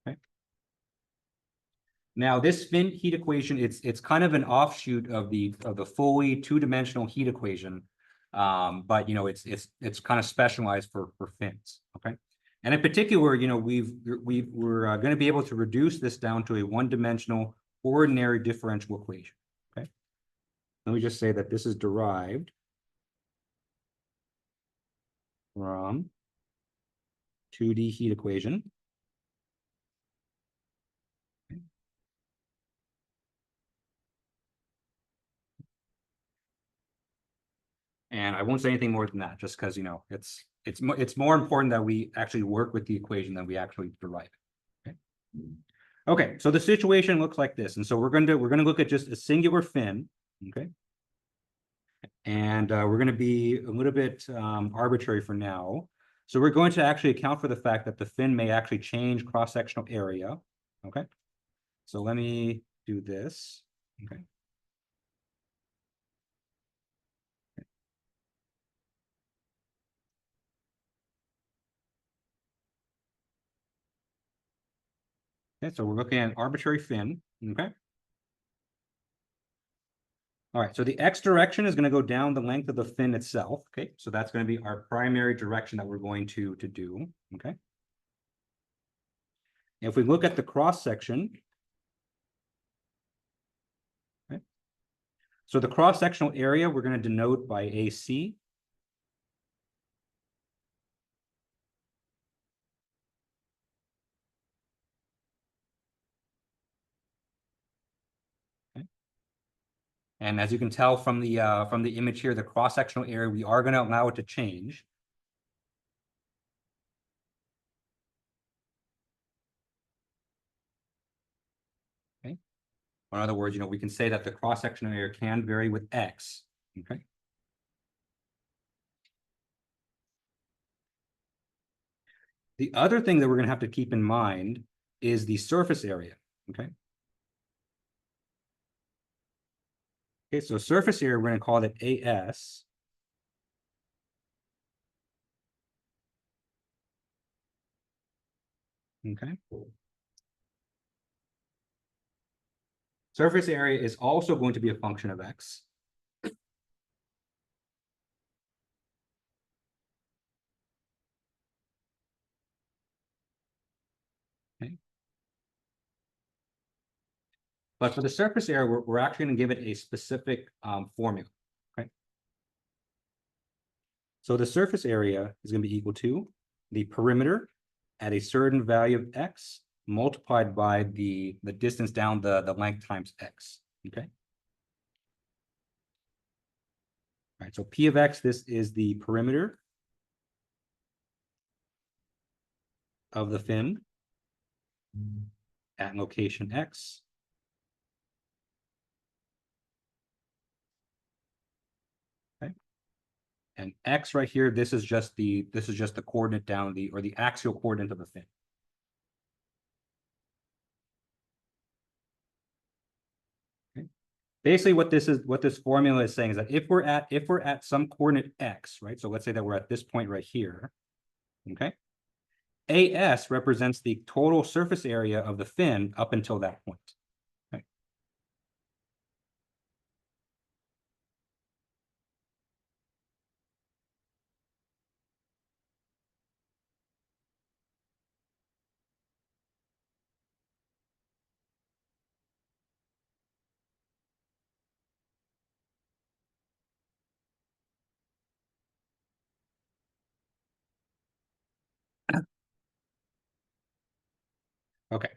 Okay. Now this fin heat equation, it's kind of an offshoot of the fully two-dimensional heat equation, but it's kind of specialized for fins. Okay, and in particular, we're going to be able to reduce this down to a one-dimensional ordinary differential equation. Okay, let me just say that this is derived from 2D heat equation. And I won't say anything more than that, just because it's more important that we actually work with the equation than we actually derive it. Okay. Okay, so the situation looks like this, and so we're going to look at just a singular fin. Okay, and we're going to be a little bit arbitrary for now. So we're going to actually account for the fact that the fin may actually change cross-sectional area, okay? So let me do this, okay? Okay, so we're looking at an arbitrary fin, okay? All right, so the X direction is going to go down the length of the fin itself, okay? So that's going to be our primary direction that we're going to do, okay? If we look at the cross section, okay? So the cross-sectional area, we're going to denote by AC. Okay. And as you can tell from the image here, the cross-sectional area, we are going to allow it to change. Okay. In other words, we can say that the cross-sectional area can vary with X. Okay. The other thing that we're going to have to keep in mind is the surface area. Okay. Okay, so surface area, we're going to call it AS. Okay. Surface area is also going to be a function of X. Okay. But for the surface area, we're actually going to give it a specific formula. Okay. So the surface area is going to be equal to the perimeter at a certain value of X multiplied by the distance down the length times X. Okay. All right, so P of X, this is the perimeter of the fin at location X. Okay. And X right here, this is just the coordinate down the axial coordinate of the fin. Okay. Basically, what this formula is saying is that if we're at some coordinate X, right? So let's say that we're at this point right here. Okay. AS represents the total surface area of the fin up until that point. Okay. Okay.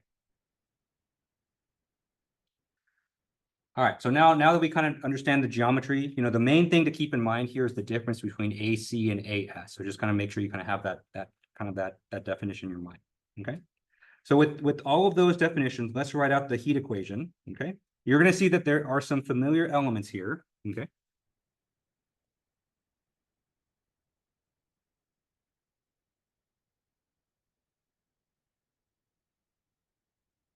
All right, so now that we kind of understand the geometry, the main thing to keep in mind here is the difference between AC and AS. So just kind of make sure you kind of have that definition in your mind. Okay. So with all of those definitions, let's write out the heat equation. Okay. You're going to see that there are some familiar elements here. Okay.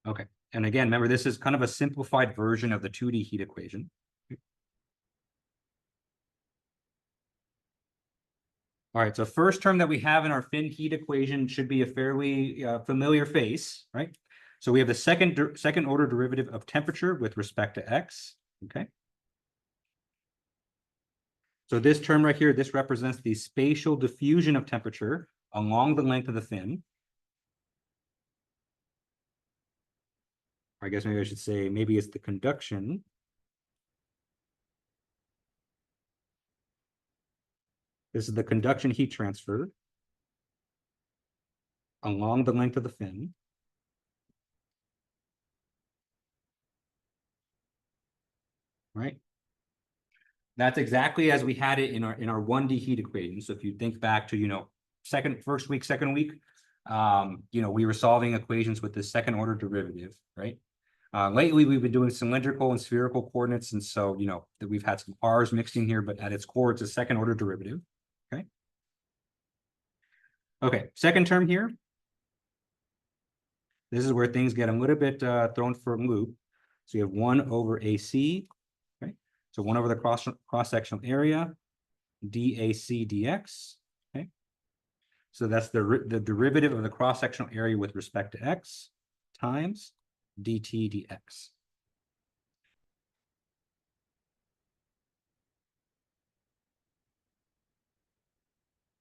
Okay. And again, remember, this is kind of a simplified version of the 2D heat equation. All right, so first term that we have in our fin heat equation should be a fairly familiar face, right? So we have the second order derivative of temperature with respect to X, okay? So this term right here, this represents the spatial diffusion of temperature along the length of the fin. Or I guess maybe I should say, maybe it's the conduction. This is the conduction heat transfer along the length of the fin. Right? That's exactly as we had it in our 1D heat equation. So if you think back to, first week, second week, we were solving equations with the second order derivative, right? Lately, we've been doing cylindrical and spherical coordinates. And so, that we've had some R's mixed in here, but at its core, it's a second order derivative. Okay. Okay, second term here. This is where things get a little bit thrown for a loop. So you have 1 over AC, right? So 1 over the cross-sectional area, dAC dx, okay? So that's the derivative of the cross-sectional area with respect to x times dt dx.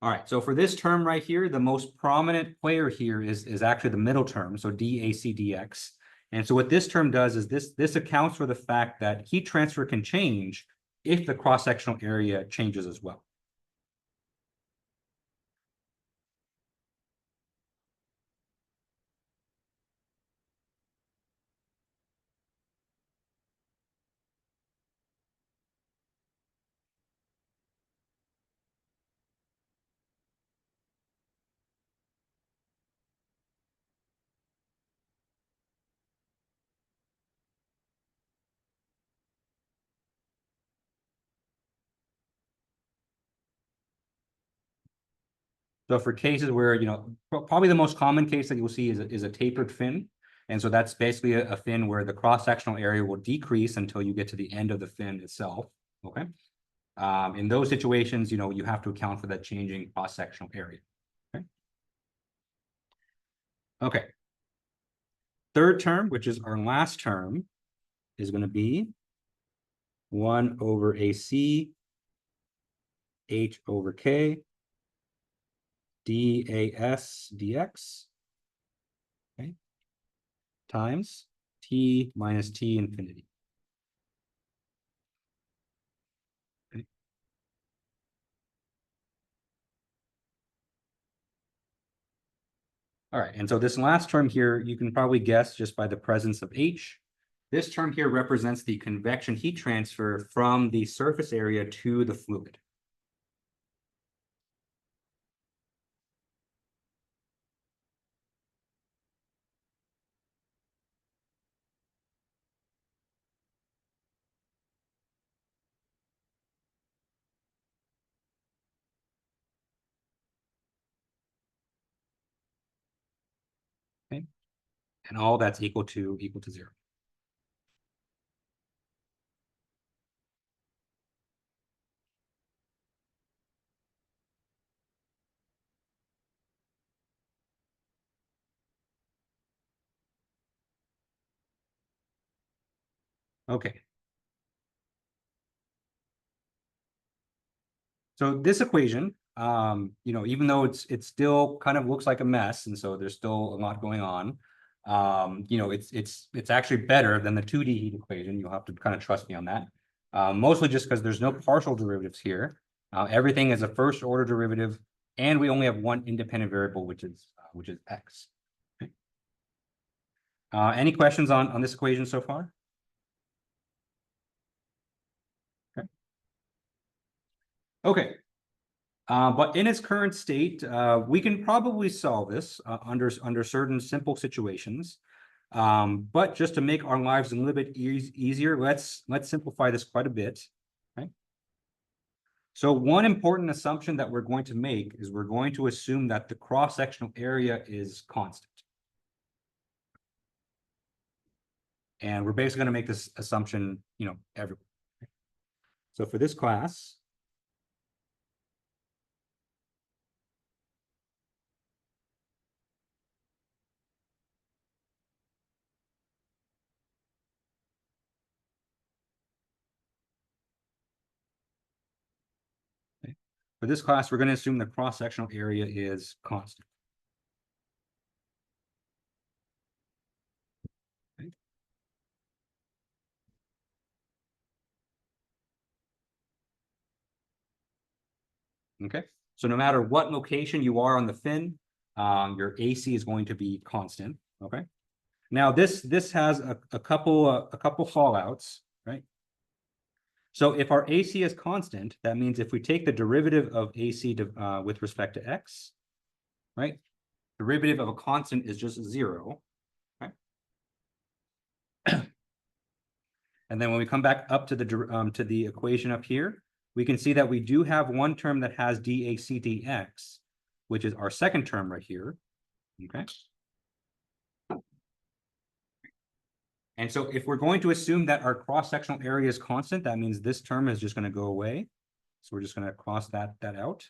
All right, so for this term right here, the most prominent player here is actually the middle term, so dAC dx. And so what this term does is this accounts for the fact that heat transfer can change if the cross-sectional area changes as well. So for cases where, probably the most common case that you'll see is a tapered fin. And so that's basically a fin where the cross-sectional area will decrease until you get to the end of the fin itself, okay? In those situations, you have to account for that changing cross-sectional area, okay? Okay. Third term, which is our last term, is going to be 1 over AC H over K DAS dx, okay, times T minus T infinity. Okay. All right, and so this last term here, you can probably guess just by the presence of H. This term here represents the convection heat transfer from the surface area to the fluid. Okay, and all that's equal to 0. Okay. So this equation, even though it's still kind of looks like a mess, and so there's still a lot going on, it's actually better than the 2D heat equation. You'll have to kind of trust me on that. Mostly just because there's no partial derivatives here. Everything is a first order derivative, and we only have one independent variable, which is x. Okay. Any questions on this equation so far? Okay. But in its current state, we can probably solve this under certain simple situations. But just to make our lives a little bit easier, let's simplify this quite a bit. Okay. So one important assumption that we're going to make is we're going to assume that the cross-sectional area is constant. And we're basically going to make this assumption, everywhere. Okay. So for this class, we're going to assume the cross-sectional area is constant. Okay. Okay, so no matter what location you are on the fin, your AC is going to be constant. Okay, now this has a couple fallouts, right? So if our AC is constant, that means if we take the derivative of AC with respect to x, right? Derivative of a constant is just 0. Okay. And then when we come back up to the equation up here, we can see that we do have one term that has dAc dx, which is our second term right here. Okay. And so if we're going to assume that our cross-sectional area is constant, that means this term is just going to go away. So we're just going to cross that out.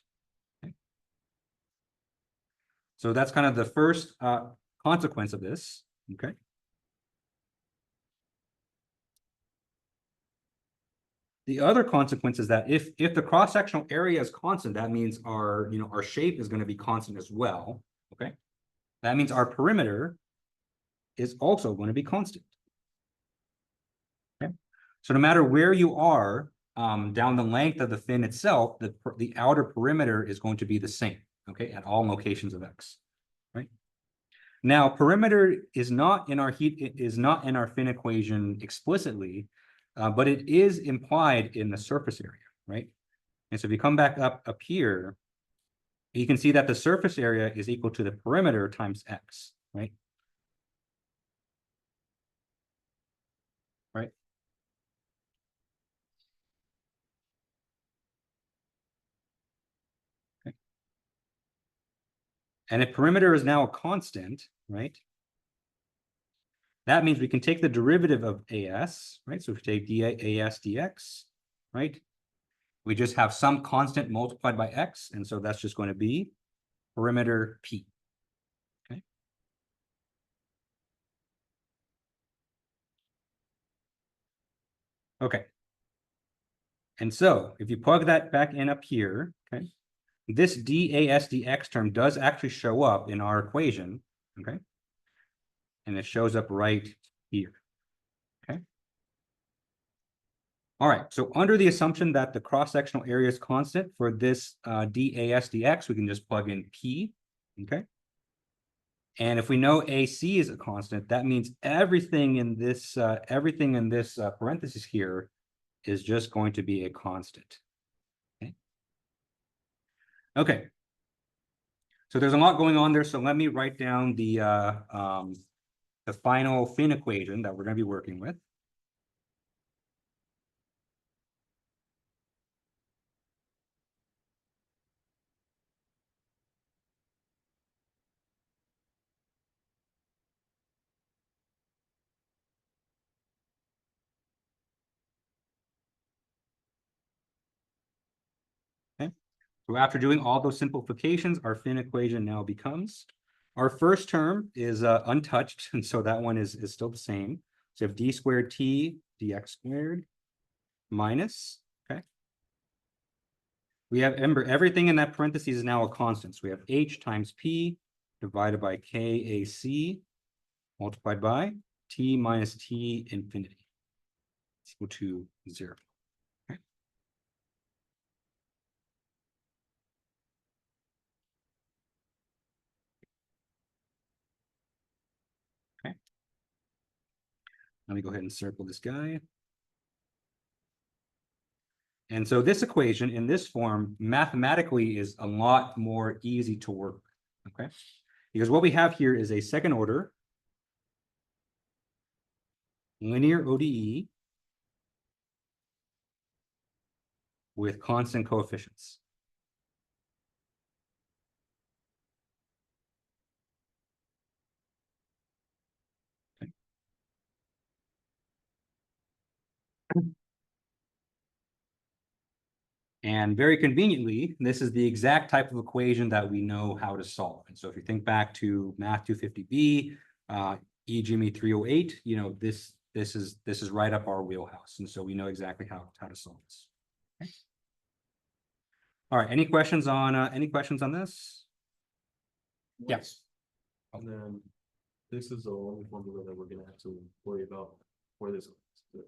Okay. So that's kind of the first consequence of this. Okay. The other consequence is that if the cross-sectional area is constant, that means our shape is going to be constant as well. Okay. That means our perimeter is also going to be constant. Okay. So no matter where you are down the length of the fin itself, the outer perimeter is going to be the same, okay, at all locations of X, right? Now, perimeter is not in our fin equation explicitly, but it is implied in the surface area, right? And so if you come back up here, you can see that the surface area is equal to the perimeter times X, right? Right? Okay. And if perimeter is now a constant, right? That means we can take the derivative of AS, right? So if we take AS dx, right? We just have some constant multiplied by X. And so that's just going to be perimeter P. Okay. Okay. And so if you plug that back in up here, okay, this DAS dx term does actually show up in our equation, okay? And it shows up right here, okay? All right, so under the assumption that the cross-sectional area is constant for this DAS dx, we can just plug in P, okay? And if we know AC is a constant, that means everything in this parenthesis here is just going to be a constant. Okay. Okay. So there's a lot going on there. So let me write down the final fin equation that we're going to be working with. Okay. So after doing all those simplifications, our fin equation now becomes, our first term is untouched, and so that one is still the same. So you have d squared t dx squared minus, okay. We have, remember, everything in that parentheses is now a constant. So we have h times p divided by KAC multiplied by t minus t infinity. It's equal to 0. Okay. Okay. Let me go ahead and circle this guy. And so this equation in this form mathematically is a lot more easy to work with, okay? Because what we have here is a second order linear ODE with constant coefficients. Okay. And very conveniently, this is the exact type of equation that we know how to solve. And so if you think back to Math 250B, EGME 308, you know, this is right up our wheelhouse. And so we know exactly how to solve this. Okay. All right, any questions on this? Yes. And then this is the only formula that we're gonna have to worry about for this,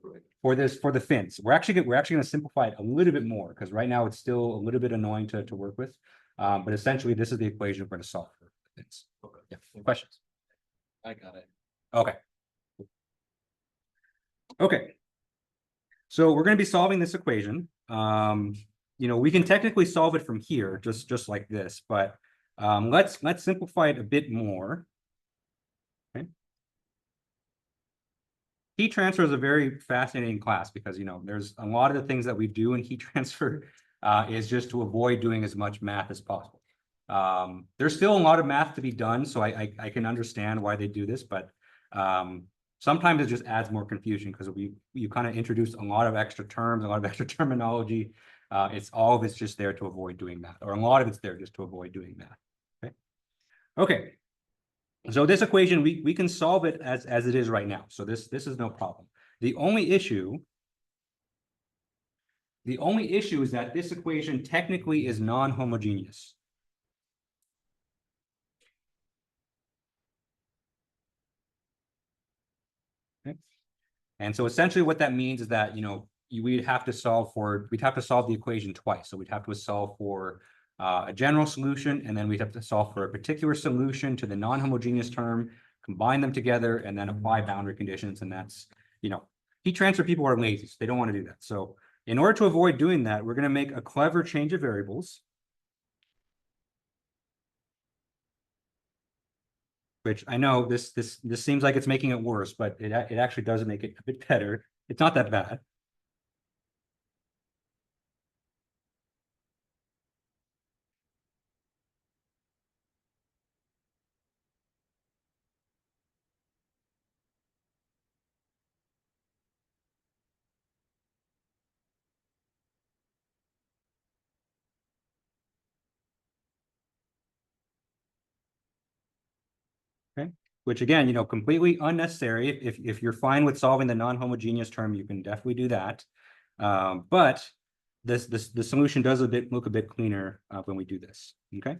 right? For the fins, we're actually going to simplify it a little bit more because right now it's still a little bit annoying to work with. But essentially, this is the equation we're going to solve for the fins. Okay. Yeah. Questions? I got it. Okay. Okay. So we're going to be solving this equation. You know, we can technically solve it from here, just like this, but let's simplify it a bit more. Okay. Heat transfer is a very fascinating class because, you know, there's a lot of the things that we do in heat transfer is just to avoid doing as much math as possible. There's still a lot of math to be done, so I can understand why they do this, but sometimes it just adds more confusion because you kind of introduce a lot of extra terms, a lot of extra terminology. It's just there to avoid doing math, or a lot of it's there just to avoid doing math. Okay. So this equation, we can solve it as it is right now. So this is no problem. The only issue is that this equation technically is non-homogeneous. Okay. And so essentially what that means is that, we'd have to solve the equation twice. So we'd have to solve for a general solution, and then we'd have to solve for a particular solution to the non-homogeneous term, combine them together, and then apply boundary conditions. And that's, heat transfer people are lazy, so they don't want to do that. So in order to avoid doing that, we're going to make a clever change of variables, which I know this seems like it's making it worse, but it actually does make it a bit better. It's not that bad. Okay, which again, completely unnecessary. If you're fine with solving the non-homogeneous term, you can definitely do that. But the solution does look a bit cleaner when we do this. Okay,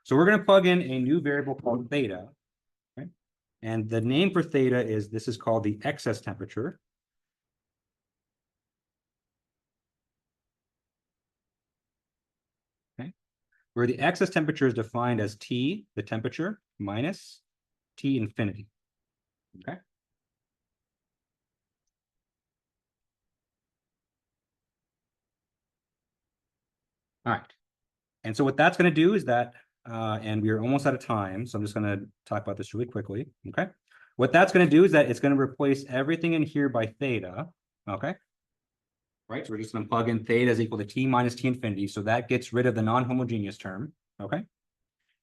so we're going to plug in a new variable called theta. Okay, and the name for theta is called the excess temperature. Okay, where the excess temperature is defined as T, the temperature, minus T infinity. Okay. All right. And so what that's going to do is that, and we are almost out of time, so I'm just going to talk about this really quickly. Okay. What that's going to do is that it's going to replace everything in here by theta. Okay. Right. So we're just going to plug in theta is equal to T minus T infinity. So that gets rid of the non-homogeneous term. Okay.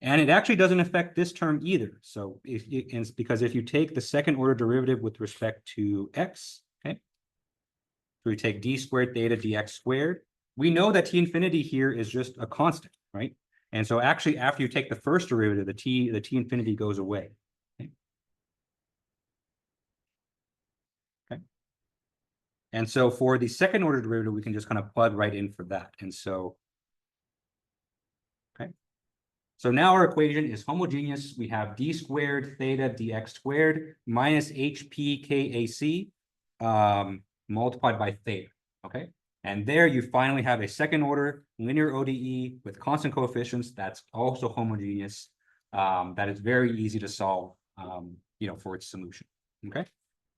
And it actually doesn't affect this term either. So because if you take the second order derivative with respect to x, okay, so we take d squared theta dx squared, we know that T infinity here is just a constant, right? And so actually after you take the first derivative, the T infinity goes away. Okay. And so for the second order derivative, we can just kind of plug right in for that. And so, okay. So now our equation is homogeneous. We have d squared theta dx squared minus HPKAC multiplied by theta, okay? And there you finally have a second order linear ODE with constant coefficients that's also homogeneous. That is very easy to solve, for its solution, okay?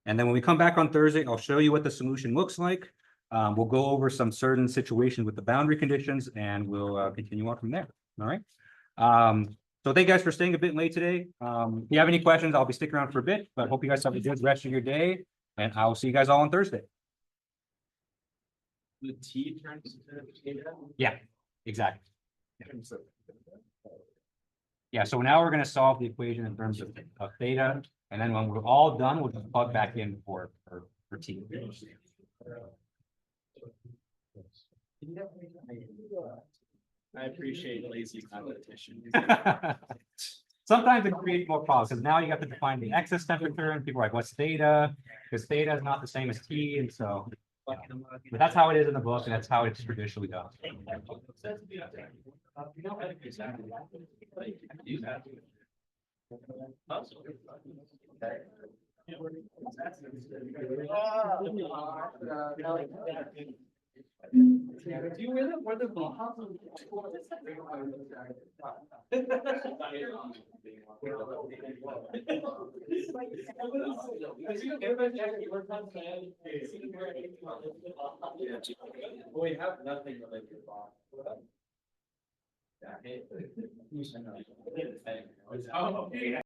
And then when we come back on Thursday, I'll show you what the solution looks like. We'll go over some certain situations with the boundary conditions, and we'll continue on from there, all right? So thank you guys for staying a bit late today. If you have any questions, I'll be sticking around for a bit, but hope you guys have a good rest of your day, and I will see you guys all on Thursday. The T turns into theta? Yeah, exactly. Yeah, so now we're going to solve the equation in terms of theta, and then when we're all done, we'll just plug back in for T. I appreciate lazy competition. Sometimes it creates more problems because now you have to define the excess temperature, and people are like, "What's theta?" Because theta is not the same as T, and so. But that's how it is in the book, and that's how it's traditionally done. Do you really want to we have nothing like your box. Oh,